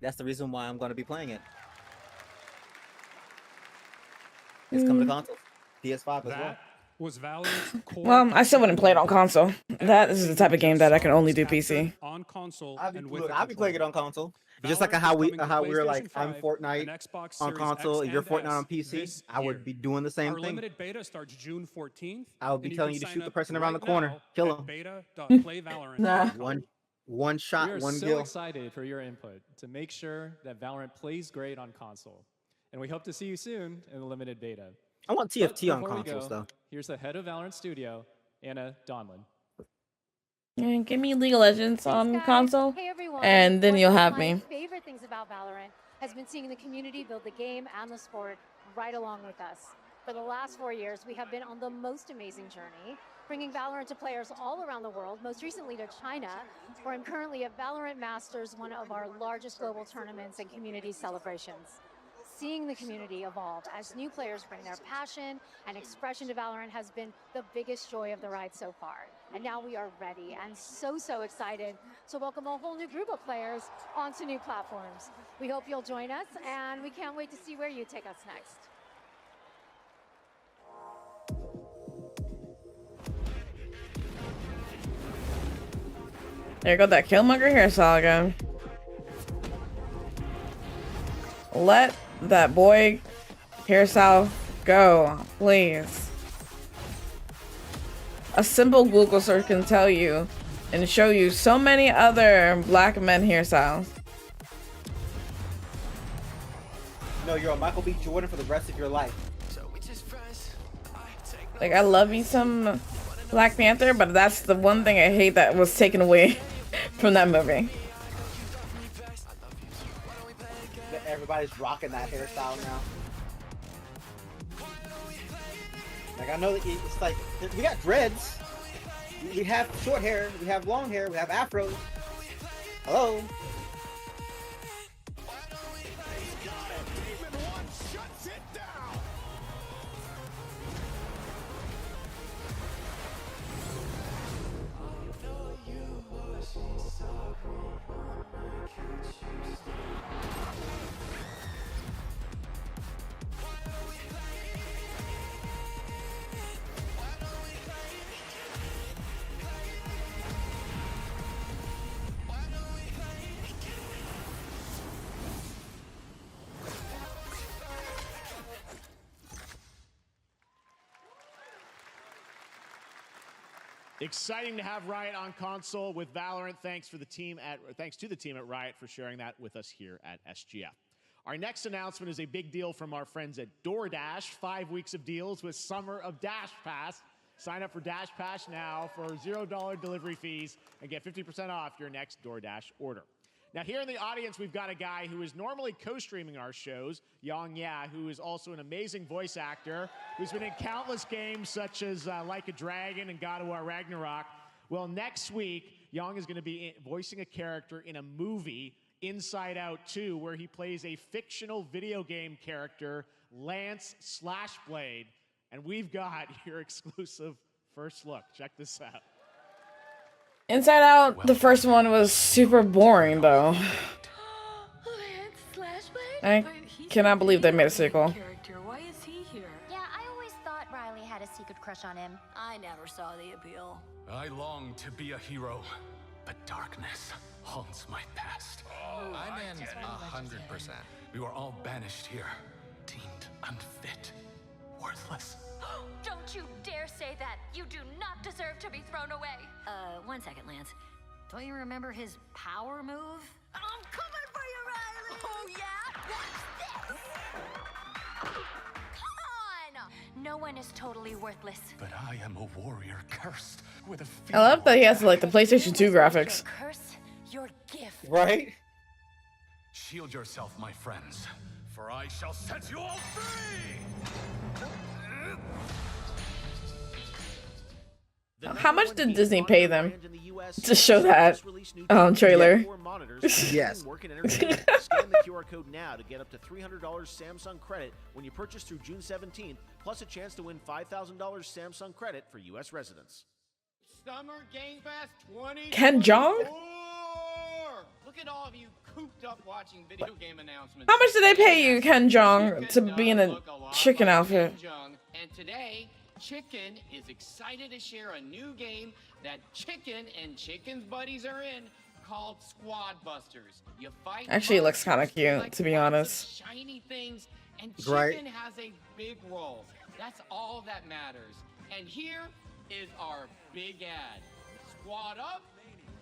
That's the reason why I'm going to be playing it. It's coming to console, PS5 as well. Was Valorant's core. Well, I still wouldn't play it on console. That is the type of game that I can only do PC. On console I'll be, and with look, I'll be playing it on console. Just like how we were like, I'm Fortnite on console, and you're Fortnite on PC. I would be doing the same Our thing. limited beta starts June 14th. I would be telling you to shoot the person around the corner, kill him. Beta.playvalorant. One shot, We are one so kill. excited for your input to make sure that Valorant plays great on console. And we hope to see you soon in the limited beta. I want TFT on Before we consoles go, though. Here's the head of Valorant Studio, Anna Donlin. Yeah, give me League of Legends on console, Hey everyone. and then One you'll of have my me. favorite things about Valorant has been seeing the community build the game and the sport right along with us. For the last 4 years, we have been on the most amazing journey, bringing Valorant to players all around the world, most recently to China, where I'm currently at Valorant Masters, one of our largest global tournaments and community celebrations. Seeing the community evolve as new players bring their passion and expression to Valorant has been the biggest joy of the ride so far. And now we are ready and so excited to welcome a whole new group of players onto new platforms. We hope you'll join us, and we can't wait to see where you take us next. There go that Killmonger hairstyle again. Let that boy hairstyle go, please. A simple Google search can tell you and show you so many other black men hairstyles. No, you're a Michael B. Jordan for the rest of your life. Like, I love me some Black Panther, but that's the one thing I hate that was taken away from that movie. Everybody's rocking that hairstyle now. Like, I know that it's like, we got dreads. We have short hair, we have long hair, we have afros. Hello? Exciting to have Riot on console with Valorant. Thanks to the team at Riot for sharing that with us here at SGF. Our next announcement is a big deal from our friends at DoorDash. 5 weeks of deals with Summer of Dash Pass. Sign up for Dash Pass now for $0 delivery fees and get 50% off your next DoorDash order. Now, here in the audience, we've got a guy who is normally co-streaming our shows, Yang Ya, who is also an amazing voice actor, who's been in countless games such as Like a Dragon and God of War Ragnarok. Well, next week, Yang is going to be voicing a character in a movie, Inside Out 2, where he plays a fictional video game character, Lance Slashblade. And we've got your exclusive first look. Check this out. Inside Out, the first one was super boring though. I cannot believe they made a sequel. Why is he here? Yeah, I always thought Riley had a secret crush on him. I never saw the appeal. I long to be a hero, but darkness haunts my past. I'm in 100%. We were all banished here, deemed unfit, worthless. Don't you dare say that! You do not deserve to be thrown away! 1 second, Lance. Don't you remember his power move? I'm coming for you, Riley! Oh, yeah? What's this? Come on! No one is totally worthless. But I am a warrior cursed with a I love that he has like the PlayStation 2 graphics. Your curse, your gift. Right? Shield yourself, my friends, for I shall set you all free! How much did Disney pay them to show that trailer? Yes. Working entertainment. Scan the QR code now to get up to $300 Samsung credit when you purchase through June 17th, plus a chance to win $5,000 Samsung credit for U.S. residents. Summer Game Fest 2024. Ken Jeong? Look at all of you cooped up watching video game announcements. How much did they pay you, Ken Jeong, to be in a chicken outfit? And today, Chicken is excited to share a new game that Chicken and Chicken's buddies are in called Squad Busters. You fight. Actually, it looks kind of cute, to be honest. Shiny things, and Chicken Right. has a big role. That's all that matters. And here is our big ad. Squad up.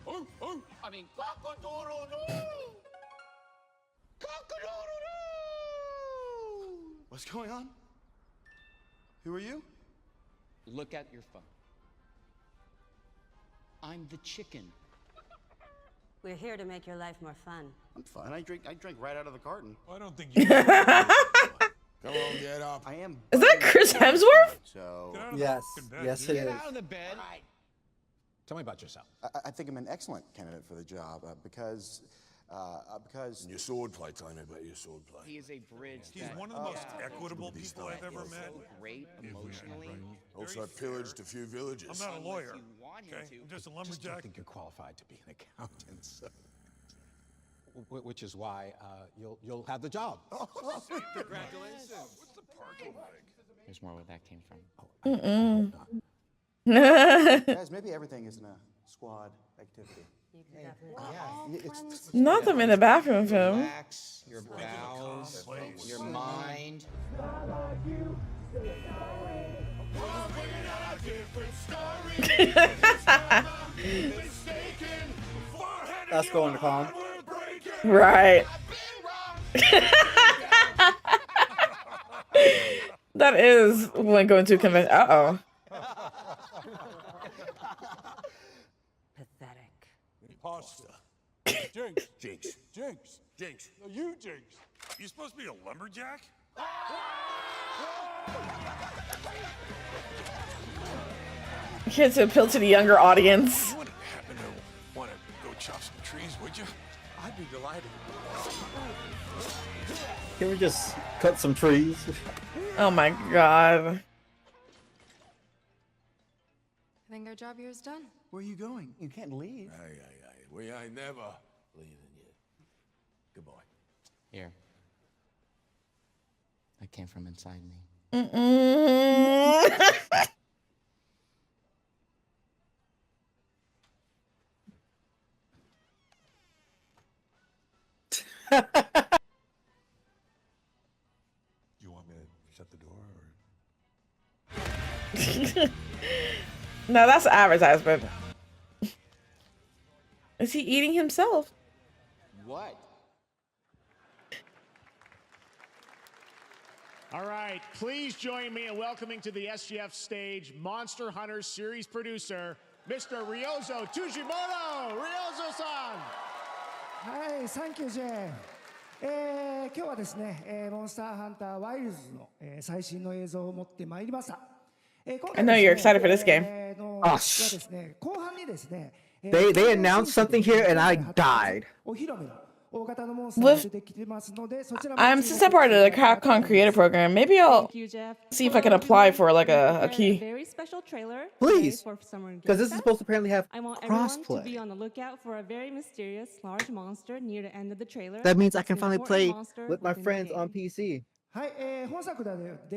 I mean, cock-a-doodle-doo! Cock-a-doodle-doo! What's going on? Who are you? Look at your phone. I'm the chicken. We're here to make your life more fun. I'm fine. I drank right out of the carton. I don't think you. Come on, get up. I am. Is that Chris Hemsworth? So. Yes. Yes, it is. Get out of the bed. Tell me about yourself. I think I'm an excellent candidate for the job because. Your swordplay. Tell me about your swordplay. He is a bridge. He's one of the most equitable people I've ever met. Great emotionally. Also, I pillaged a few villages. I'm not a lawyer. Okay, I'm just a lumberjack. I think you're qualified to be an accountant, so. Which is why you'll have the job. Congratulations. What's the parking like? There's more where that came from. Guys, maybe everything isn't a squad activity. Not them in the bathroom film. Relax your bowels, your mind. That's going to calm. Right. That is when going to convention. Uh-oh. Pathetic. Pasta. Jinx. Jinx. Jinx. Jinx. No, you Jinx. You supposed to be a lumberjack? Here to appeal to the younger audience. You wouldn't happen to want to go chop some trees, would you? I'd be delighted. Can we just cut some trees? Oh my god. I think our job here is done. Where are you going? You can't leave. Aye. We ain't never leaving you. Goodbye. Here. That came from inside me. You want me to shut the door or? No, that's advertisement. Is he eating himself? What? All right, please join me in welcoming to the SGF stage Monster Hunter series producer, Mr. Ryozo Tujimoto. Ryozo-san. はい、サンキュージェーン。今日はですね、モンスターハンターワイルズの、最新の映像を持ってまいりました。今 I know you're excited for this game. あはですね、後半にですね、They announced something here and I died. お披露目の大型のモンスターが出てきてますので、そちらも Since I'm part of the Capcom Creator Program, maybe I'll see if I can apply for like a key. Very special trailer. Please, for Summer Game because this is Fest. supposed to apparently have I want everyone to crossplay. be on the lookout for a very mysterious large monster near the end of the trailer. That means I can It's an finally important play monster with my within the friends game. on PC. はい、本作で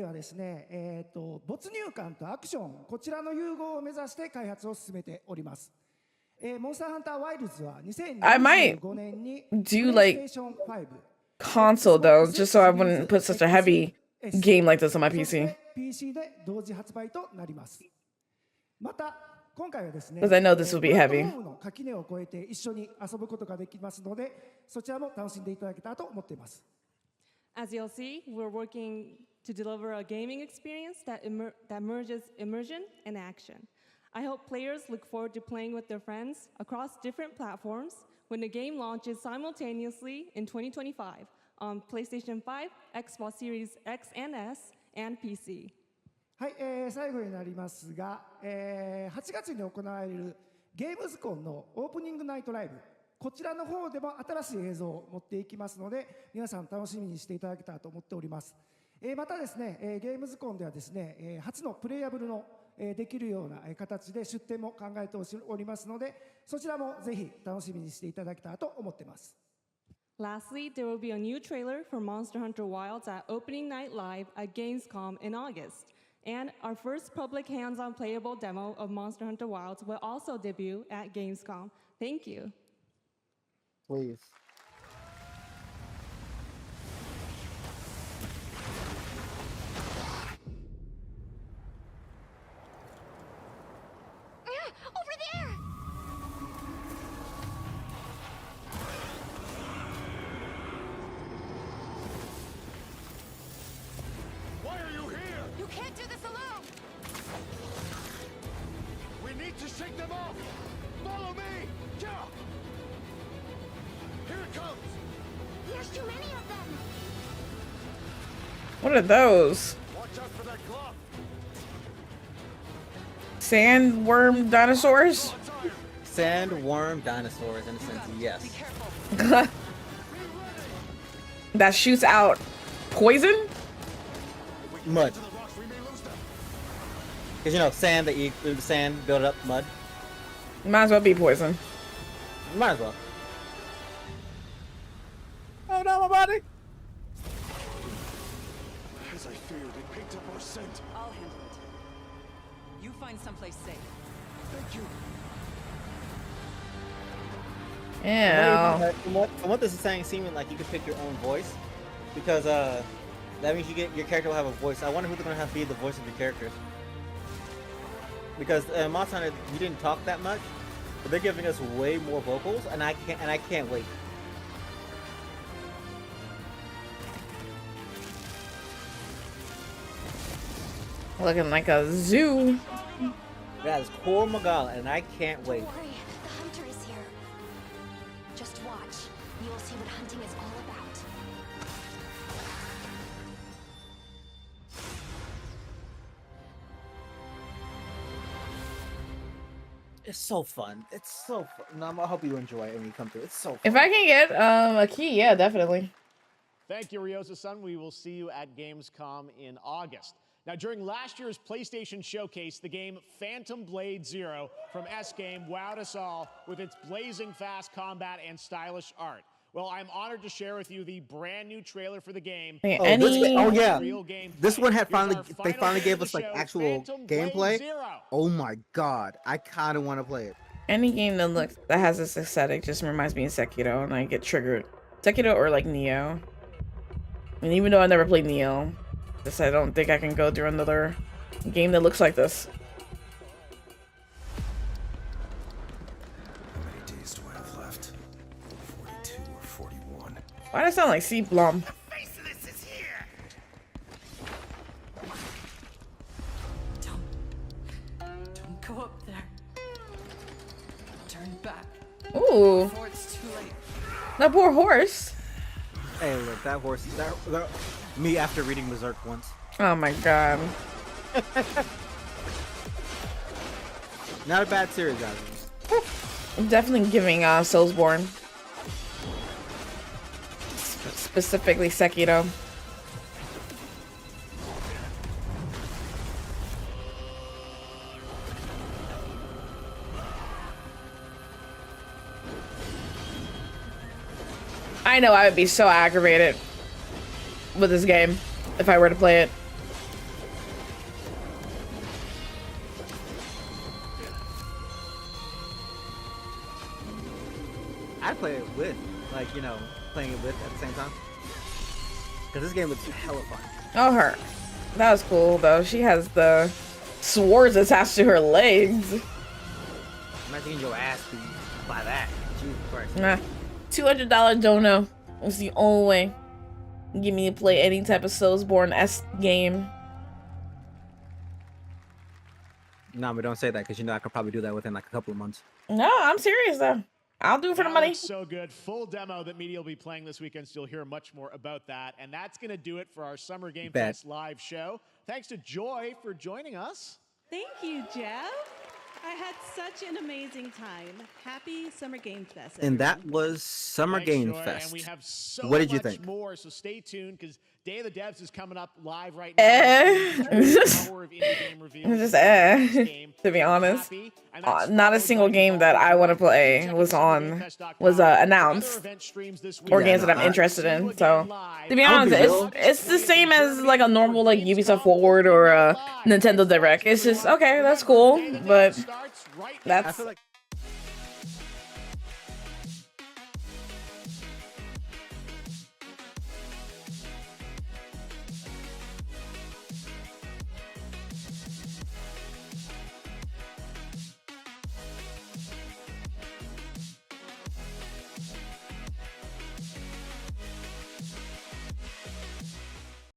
はですね、没入感とアクション、こちらの融合を目指して開発を進めております。モンスターハンターワイルズは I might 2025年に do like PlayStation 5 console though, just so I wouldn't put such a heavy game like this on my そして PC. PC で同時発売となります。また今回はですね、 Because I know this will be heavy. プラットフォームの垣根を越えて一緒に遊ぶことができますので、そちらも楽しんでいただけたらと思っています。As you'll see, we're working to deliver a gaming experience that merges immersion and action. I hope players look forward to playing with their friends across different platforms when the game launches simultaneously in 2025 on PlayStation 5, Xbox Series X and S, and PC. はい、最後になりますが、8月に行われるゲームズコンのオープニングナイトライブ、こちらの方でも新しい映像を持っていきますので、皆さん楽しみにしていただけたらと思っております。またですね、ゲームズコンではですね、初のプレイヤブルのできるような形で出展も考えておりますので、そちらもぜひ楽しみにしていただけたらと思っています。Lastly, there will be a new trailer for Monster Hunter Wilds at Opening Night Live at Gamescom in August. And our first public hands-on playable demo of Monster Hunter Wilds will also debut at Gamescom. Thank you. Please. Over there! Why are you here? You can't do this alone! We need to shake them off! Follow me! Yeah! Here it comes! There's too many of them! What are those? Watch out for that glove! Sandworm dinosaurs? Sandworm dinosaurs, in a sense, yes. That shoots out poison? Mud. Because you know, sand, the sand build up mud. Might as well be poison. Might as well. Oh no, my body! As I feared, it picked up our scent. I'll handle it. You find someplace safe. Thank you. Yeah. From what this is saying, seeming like you could pick your own voice, because that means your character will have a voice. I wonder who they're gonna have be the voice of your characters. Because Monster Hunter, you didn't talk that much, but they're giving us way more vocals, and I can't wait. Looking like a zoo. That is Core Magala, and I can't wait. Don't worry, the hunter is here. Just watch. You'll see what hunting is all about. It's so fun. It's so fun. No, I hope you enjoy it when you come through. It's so fun. If I can get a key, yeah, definitely. Thank you, Ryosa-san. We will see you at Gamescom in August. Now, during last year's PlayStation Showcase, the game Phantom Blade Zero from S-Game wowed us all with its blazing fast combat and stylish art. Well, I'm honored to share with you the brand new trailer for the game. This one had they finally gave us like actual gameplay. Oh my god, I kind of want to play it. Any game that has this aesthetic just reminds me of Sekiro, and I get triggered. Sekiro or like Neo. And even though I never played Neo, I don't think I can go through another game that looks like this. How many days do I have left? 42 or 41. Why does it sound like C Blum? Faceless is here. Don't go up there. Turn back. Ooh. Before it's too late. That poor horse. Hey, look, that horse. That me after reading Berserk once. Oh my god. Not a bad series, guys. I'm definitely giving Soulsborne. Specifically Sekiro. I know I would be so aggravated with this game if I were to play it. I'd play it with, like, you know, playing it with at the same time. Because this game looks hella fun. Oh, her. That was cool, though. She has the swords attached to her legs. Imagine your ass beat by that. Jesus Christ. Nah. $200 dono was the only way to get me to play any type of Soulsborne-esque game. No, but don't say that, because you know I could probably do that within like a couple of months. No, I'm serious though. I'll do it for the That money. looks so good. Full demo that media will be playing this weekend, so you'll hear much more about that. And that's going to do it for our Summer Game Bet. Fest live show. Thanks to Joy for joining us. Thank you, Jeff. I had such an amazing time. Happy Summer Game Fest. And that everyone. was Summer Thanks, Game Joy. Fest. And we have so What did you much think? more, so stay tuned because Day of the Devs is coming up live right now. Hour of indie game reveals. Just to be honest. Not a single game that I want to play was announced or games that I'm interested in. So to be honest, it's the same as like a normal like Ubisoft Forward or a Nintendo Direct. It's just okay, that's cool, but that's